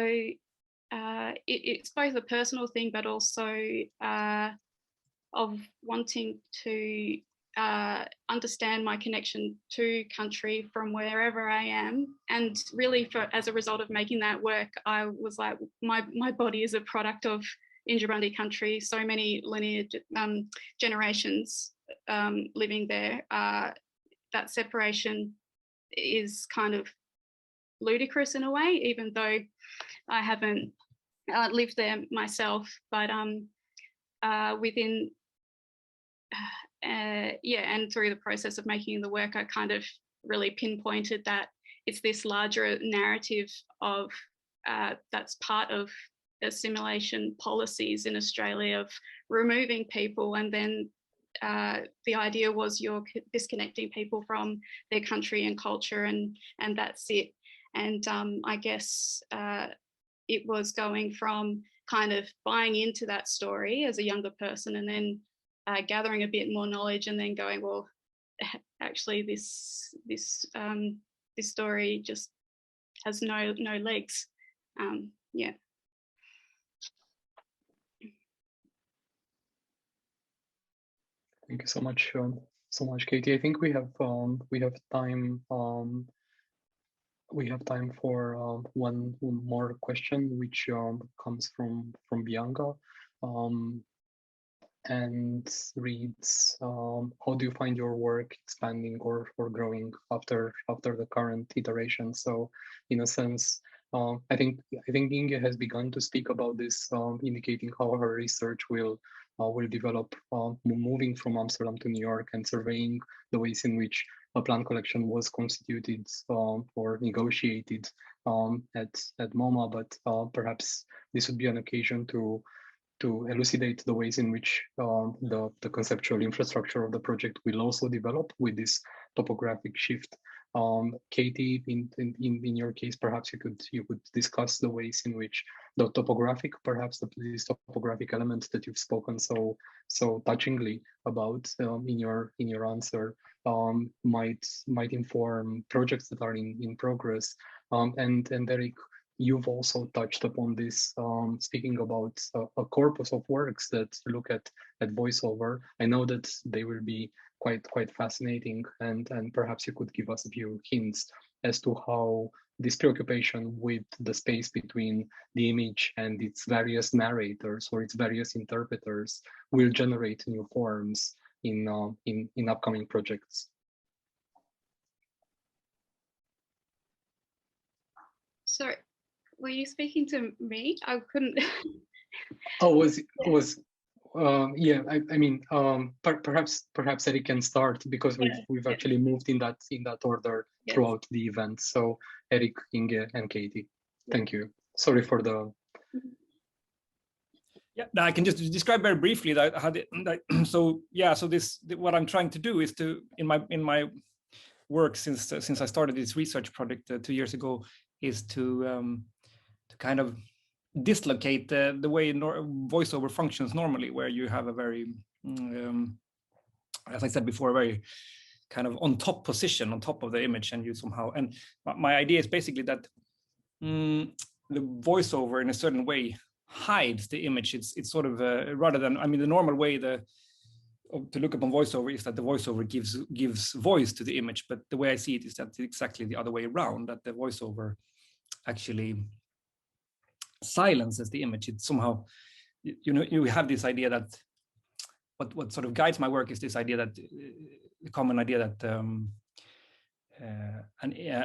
it's both a personal thing, but also of wanting to understand my connection to country from wherever I am. And really, as a result of making that work, I was like, my body is a product of Indra country, so many lineage generations living there. That separation is kind of ludicrous in a way, even though I haven't lived there myself. But within, and through the process of making the work, I kind of really pinpointed that it's this larger narrative of that's part of assimilation policies in Australia of removing people, and then the idea was you're disconnecting people from their country and culture, and that's it. And I guess it was going from kind of buying into that story as a younger person, and then gathering a bit more knowledge, and then going, well, actually this story just has no legs. Yeah. Thank you so much, Katie. I think we have time. We have time for one more question, which comes from Bianca, and reads: how do you find your work expanding or growing after the current iteration? So, in a sense, I think Inge has begun to speak about this, indicating how her research will develop, moving from Amsterdam to New York and surveying the ways in which a plant collection was constituted or negotiated at MoMA. But perhaps this would be an occasion to elucidate the ways in which the conceptual infrastructure of the project will also develop with this topographic shift. Katie, in your case, perhaps you could discuss the ways in which the topographic, perhaps these topographic elements that you've spoken so touchingly about in your answer might inform projects that are in progress. And Erik, you've also touched upon this, speaking about a corpus of works that look at voiceover. I know that they will be quite fascinating, and perhaps you could give us a few hints as to how this preoccupation with the space between the image and its various narrators or its various interpreters will generate new forms in upcoming projects. Sorry, were you speaking to me? I couldn't. Oh, yeah. I mean, perhaps Erik can start, because we've actually moved in that order throughout the event. So Erik, Inge, and Katie, thank you. Sorry for the. Yeah, I can just describe very briefly that how so what I'm trying to do is to in my work since I started this research project 2 years ago is to kind of dislocate the way voiceover functions normally, where you have a very, as I said before, a very kind of on top position on top of the image, and you somehow, and my idea is basically that the voiceover in a certain way hides the image. It's sort of rather than, I mean, the normal way to look upon voiceover is that the voiceover gives voice to the image, but the way I see it is that it's exactly the other way around, that the voiceover actually silences the image. It somehow, you have this idea that what sort of guides my work is this idea that the common idea that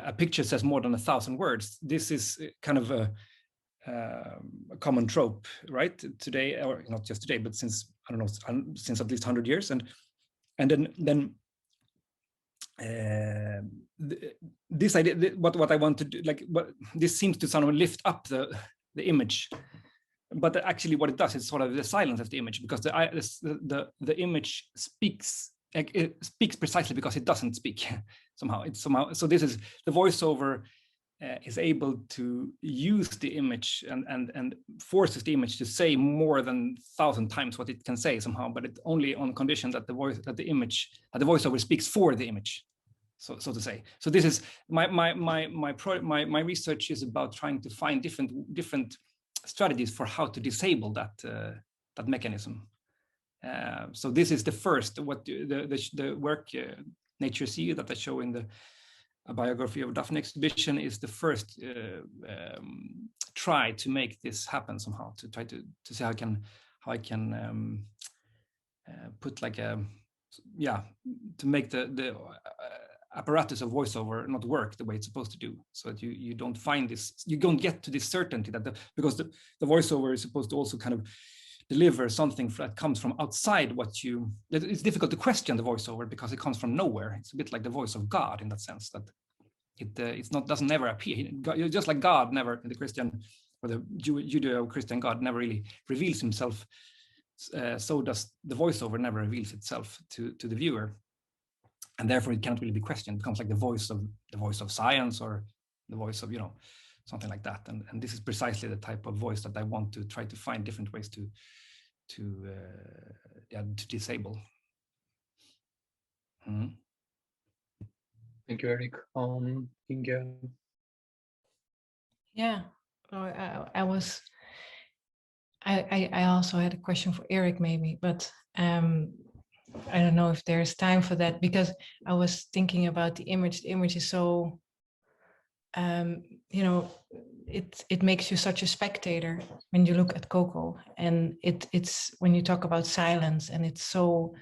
a picture says more than 1,000 words. This is kind of a common trope, right? Today, or not just today, but since, I don't know, since at least 100 years, and then this idea, what I want to do, like, what this seems to sort of lift up the image, but actually what it does is sort of the silence of the image, because the image speaks, like, it speaks precisely because it doesn't speak. So this is the voiceover is able to use the image and forces the image to say more than 1,000 times what it can say somehow, but it only on condition that the voiceover speaks for the image, so to say. So this is my research is about trying to find different strategies for how to disable that mechanism. So this is the first, what the work Nature See that I show in the A Biography of Daphne exhibition is the first try to make this happen somehow, to try to see how I can put like to make the apparatus of voiceover not work the way it's supposed to do, so that you don't find this, you don't get to this certainty that because the voiceover is supposed to also kind of deliver something that comes from outside it's difficult to question the voiceover because it comes from nowhere. It's a bit like the voice of God in that sense, that it doesn't never appear. Just like God never, the Christian or the Judeo-Christian God never really reveals himself, so does the voiceover never reveals itself to the viewer, and therefore it cannot really be questioned. It becomes like the voice of science, or the voice of something like that. And this is precisely the type of voice that I want to try to find different ways to disable. Mm-hmm. Thank you, Erik. Inge. Yeah, I also had a question for Erik maybe, but I don't know if there's time for that, because I was thinking about the image. The image is so, you know, it makes you such a spectator when you look at Coco, and it's when you talk about silence, and it's so,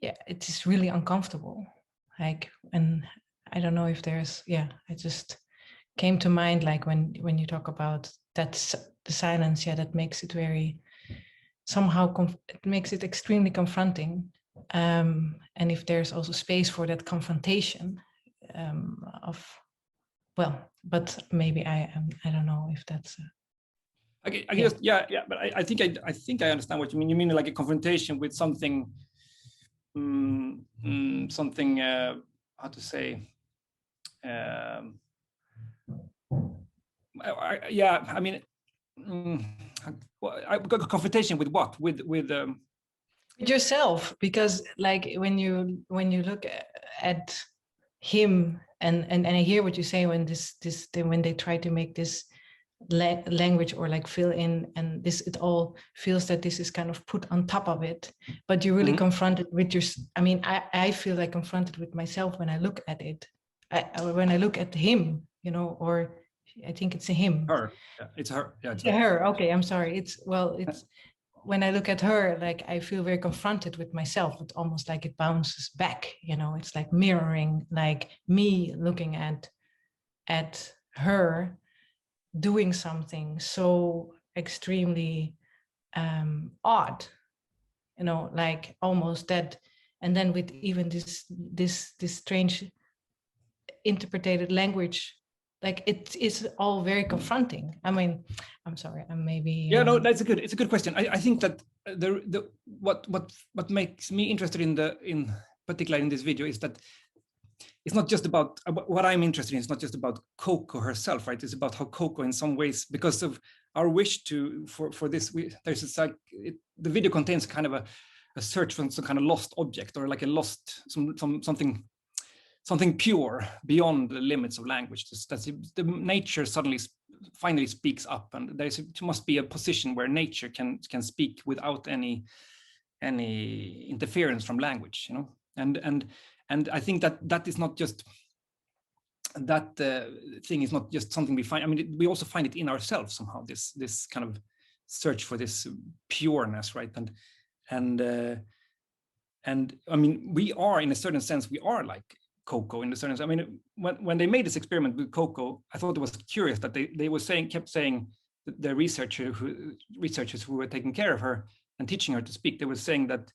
yeah, it is really uncomfortable. Like, and I don't know if there's, I just came to mind, like when you talk about that, the silence, that makes it very, somehow it makes it extremely confronting. And if there's also space for that confrontation but maybe I don't know if that's I guess, but I think I understand what you mean. You mean like a confrontation with something, something, how to say, I mean, I've got a confrontation with what? With yourself, because like when you look at him, and I hear what you say when when they try to make this language or like fill in, and this, it all feels that this is kind of put on top of it, but you're really confronted with your, I mean, I feel like confronted with myself when I look at it, when I look at him, you know, or I think it's a him. Her. Yeah, it's her. Yeah, it's her. Okay, I'm sorry. It's when I look at her, like I feel very confronted with myself. It's almost like it bounces back, you know, it's like mirroring, like me looking at her doing something so extremely odd, you know, like almost that. And then with even this strange interpreted language, like it is all very confronting. I mean, I'm sorry, I'm maybe no, it's a good question. I think that what makes me interested in particular in this video is that it's not just about what I'm interested in. It's not just about Coco herself, right? It's about how Coco, in some ways, because of our wish for this, there's this, like the video contains kind of a search for some kind of lost object, or like a lost something pure beyond the limits of language. The nature finally speaks up, and there must be a position where nature can speak without any interference from language, you know. And I think that is not just that thing is not just something we find. I mean, we also find it in ourselves somehow. This kind of search for this pureness, right? And I mean, we are, in a certain sense, we are like Coco in a certain sense. I mean, when they made this experiment with Coco, I thought it was curious that they kept saying the researchers who were taking care of her and teaching her to speak, they were saying that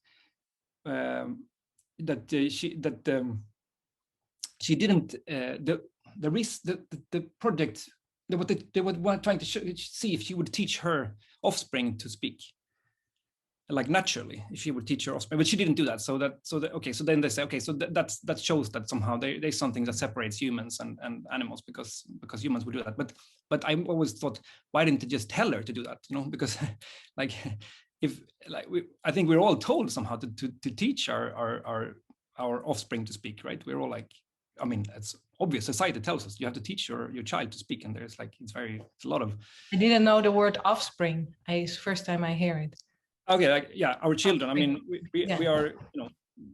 she didn't the project, they were trying to see if she would teach her offspring to speak, like naturally, if she would teach her offspring, but she didn't do that. So then they say, okay, so that shows that somehow there's something that separates humans and animals, because humans would do that. But I always thought, why didn't they just tell her to do that? You know, because like I think we're all told somehow to teach our offspring to speak, right? We're all like, I mean, it's obvious. Society tells us you have to teach your child to speak, and there's like it's a lot of. I didn't know the word offspring. It's first time I hear it. Okay, like, yeah, our children. I mean, we are, you know,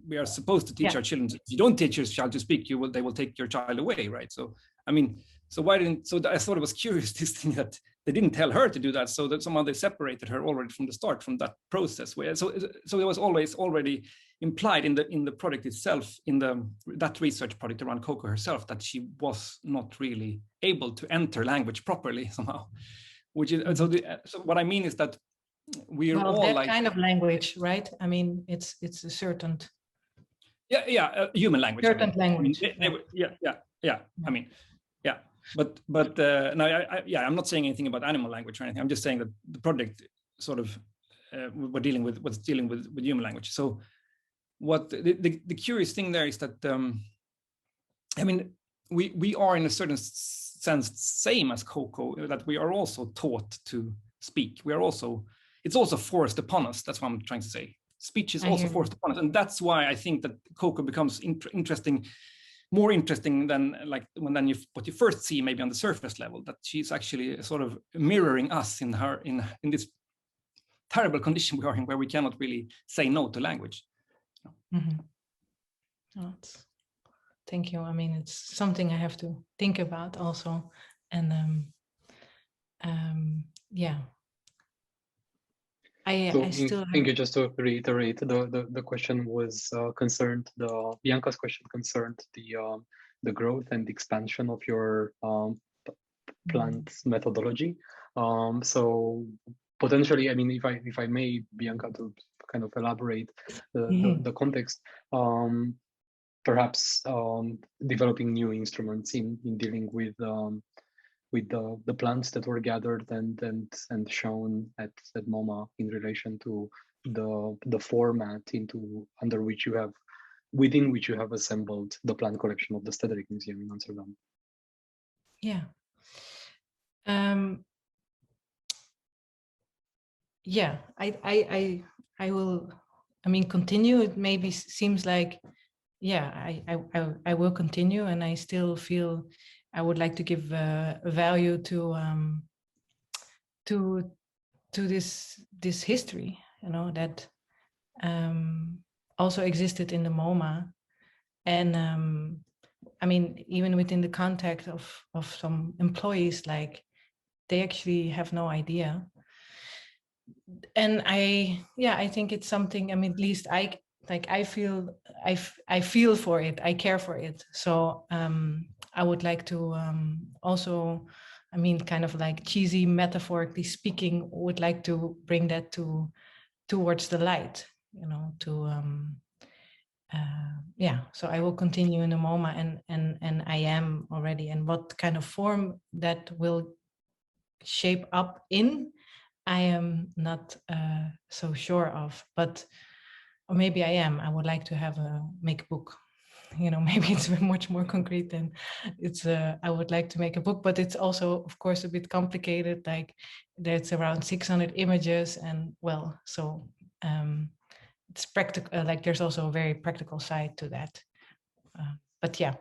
we are supposed to teach our children. If you don't teach your child to speak, they will take your child away, right? So I mean, so I thought it was curious, this thing that they didn't tell her to do that, so that somehow they separated her already from the start, from that process. So it was always already implied in the project itself, in that research project around Coco herself, that she was not really able to enter language properly somehow, which is so what I mean is that we're all that like kind of language, right? I mean, it's a certain human language. Certain language. I mean, but no, I'm not saying anything about animal language or anything. I'm just saying that the project sort of was dealing with human language. So what the curious thing there is that I mean, we are in a certain sense same as Coco, that we are also taught to speak. We are also, it's also forced upon us. That's what I'm trying to say. Speech is also forced upon us, and that's why I think that Coco becomes interesting, more interesting than like when you what you first see maybe on the surface level. That she's actually sort of mirroring us in her in this terrible condition we are in, where we cannot really say no to language. Mm-hmm. Oh, thank you. I mean, it's something I have to think about also, and yeah. I still Inge, just to reiterate, the question was concerned, Bianca's question concerned the growth and expansion of your plant methodology. So potentially, I mean, if I may, Bianca, to kind of elaborate the context, perhaps developing new instruments in dealing with the plants that were gathered and shown at MoMA in relation to the format within which you have assembled the plant collection of the Stedelijk Museum in Amsterdam. Yeah. Yeah, I will, I mean, continue. It maybe seems like, yeah, I will continue, and I still feel I would like to give value to this history, you know, that also existed in the MoMA, and I mean, even within the context of some employees, like they actually have no idea. And I think it's something, I mean, at least I feel for it, I care for it. So I would like to also, I mean, kind of like cheesy, metaphorically speaking, would like to bring that towards the light, you know, to yeah. So I will continue in the MoMA, and I am already, and what kind of form that will shape up in, I am not so sure of, but or maybe I am. I would like to make a book. You know, maybe it's much more concrete than it's. I would like to make a book, but it's also, of course, a bit complicated. Like there's around 600 images, and well, so it's practical. Like there's also a very practical side to that. But yeah.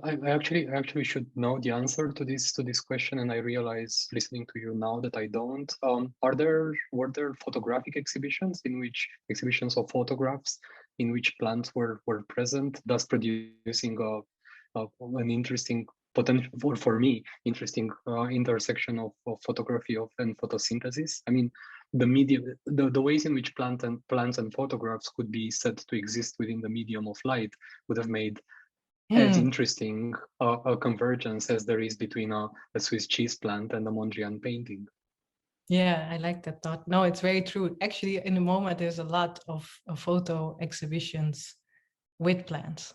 I actually should know the answer to this question, and I realize listening to you now that I don't. Were there photographic exhibitions of photographs in which plants were present, thus producing an interesting potential for me interesting intersection of photography and photosynthesis? I mean, the medium, the ways in which plants and photographs could be said to exist within the medium of light would have made as interesting a convergence as there is between a Swiss cheese plant and a Mondrian painting. Yeah, I like that thought. No, it's very true. Actually, in the MoMA, there's a lot of photo exhibitions with plants.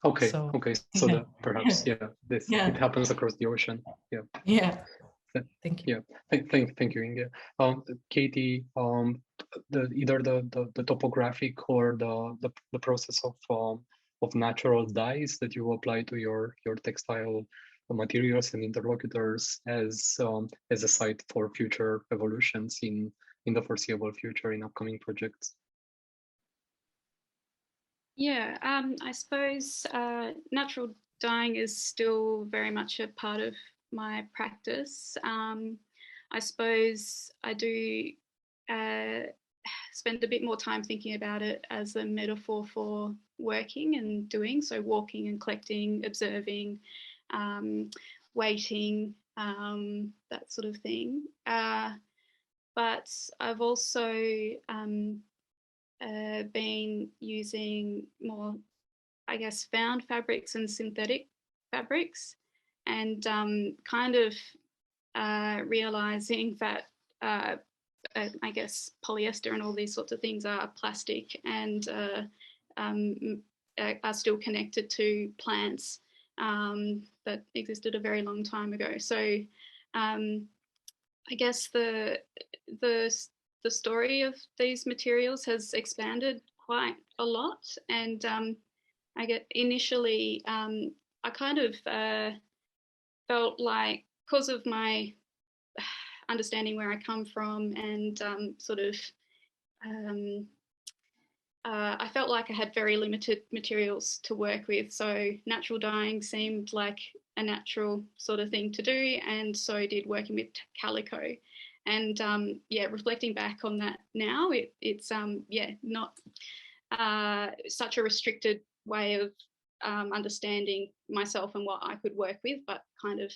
Okay, so that perhaps, yeah, it happens across the ocean. Yeah. Yeah. Thank you. Yeah, thank you, Inge. Katie, either the topographic or the process of natural dyes that you apply to your textile materials and interlocutors as a site for future evolutions in the foreseeable future in upcoming projects. Yeah, I suppose natural dyeing is still very much a part of my practice. I suppose I do spend a bit more time thinking about it as a metaphor for working and doing, so walking and collecting, observing, waiting, that sort of thing. But I've also been using more, I guess, found fabrics and synthetic fabrics, and kind of realizing that I guess polyester and all these sorts of things are plastic and are still connected to plants that existed a very long time ago. So I guess the story of these materials has expanded quite a lot, and I get initially I kind of felt like, because of my understanding where I come from and I felt like I had very limited materials to work with. So natural dyeing seemed like a natural sort of thing to do, and so did working with calico. And reflecting back on that now, it's not such a restricted way of understanding myself and what I could work with, but kind of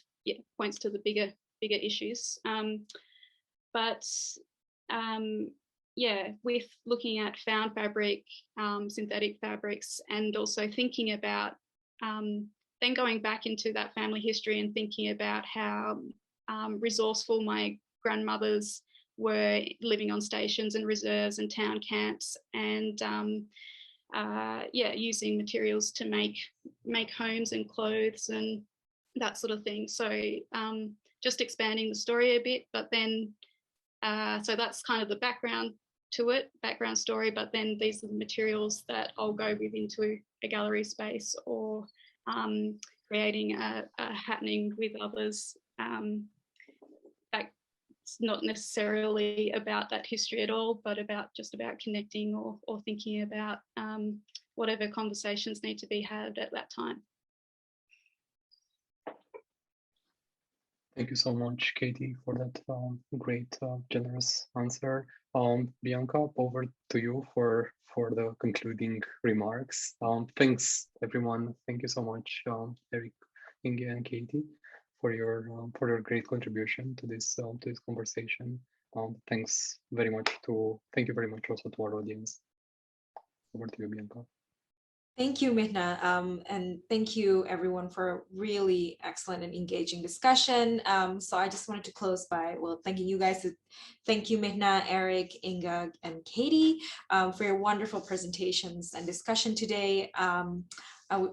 points to the bigger issues. With looking at found fabric, synthetic fabrics, and also thinking about then going back into that family history and thinking about how resourceful my grandmothers were, living on stations and reserves and town camps, and using materials to make homes and clothes and that sort of thing. So just expanding the story a bit, but then so that's kind of the background story, but then these are the materials that I'll go with into a gallery space, or creating a happening with others. That's not necessarily about that history at all, but about connecting or thinking about whatever conversations need to be had at that time. Thank you so much, Katie, for that great, generous answer. Bianca, over to you for the concluding remarks. Thanks, everyone. Thank you so much, Erik, Inge, and Katie, for your great contribution to this conversation. Thanks very much thank you very much also to our audience. Over to you, Bianca. Thank you, Mihnea, and thank you everyone for a really excellent and engaging discussion. So I just wanted to close by, thanking you guys. Thank you, Mihnea, Erik, Inge, and Katie, for your wonderful presentations and discussion today.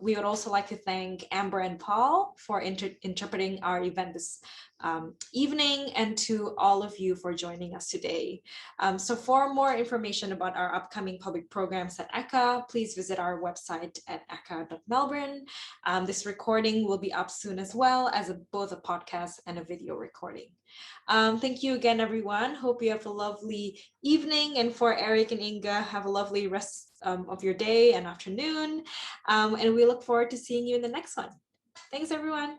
We would also like to thank Amber and Paul for interpreting our event this evening, and to all of you for joining us today. So for more information about our upcoming public programs at ACCA, please visit our website at acca.melbourne. This recording will be up soon, as well as both a podcast and a video recording. Thank you again, everyone. Hope you have a lovely evening, and for Erik and Inge, have a lovely rest of your day and afternoon. And we look forward to seeing you in the next one. Thanks, everyone.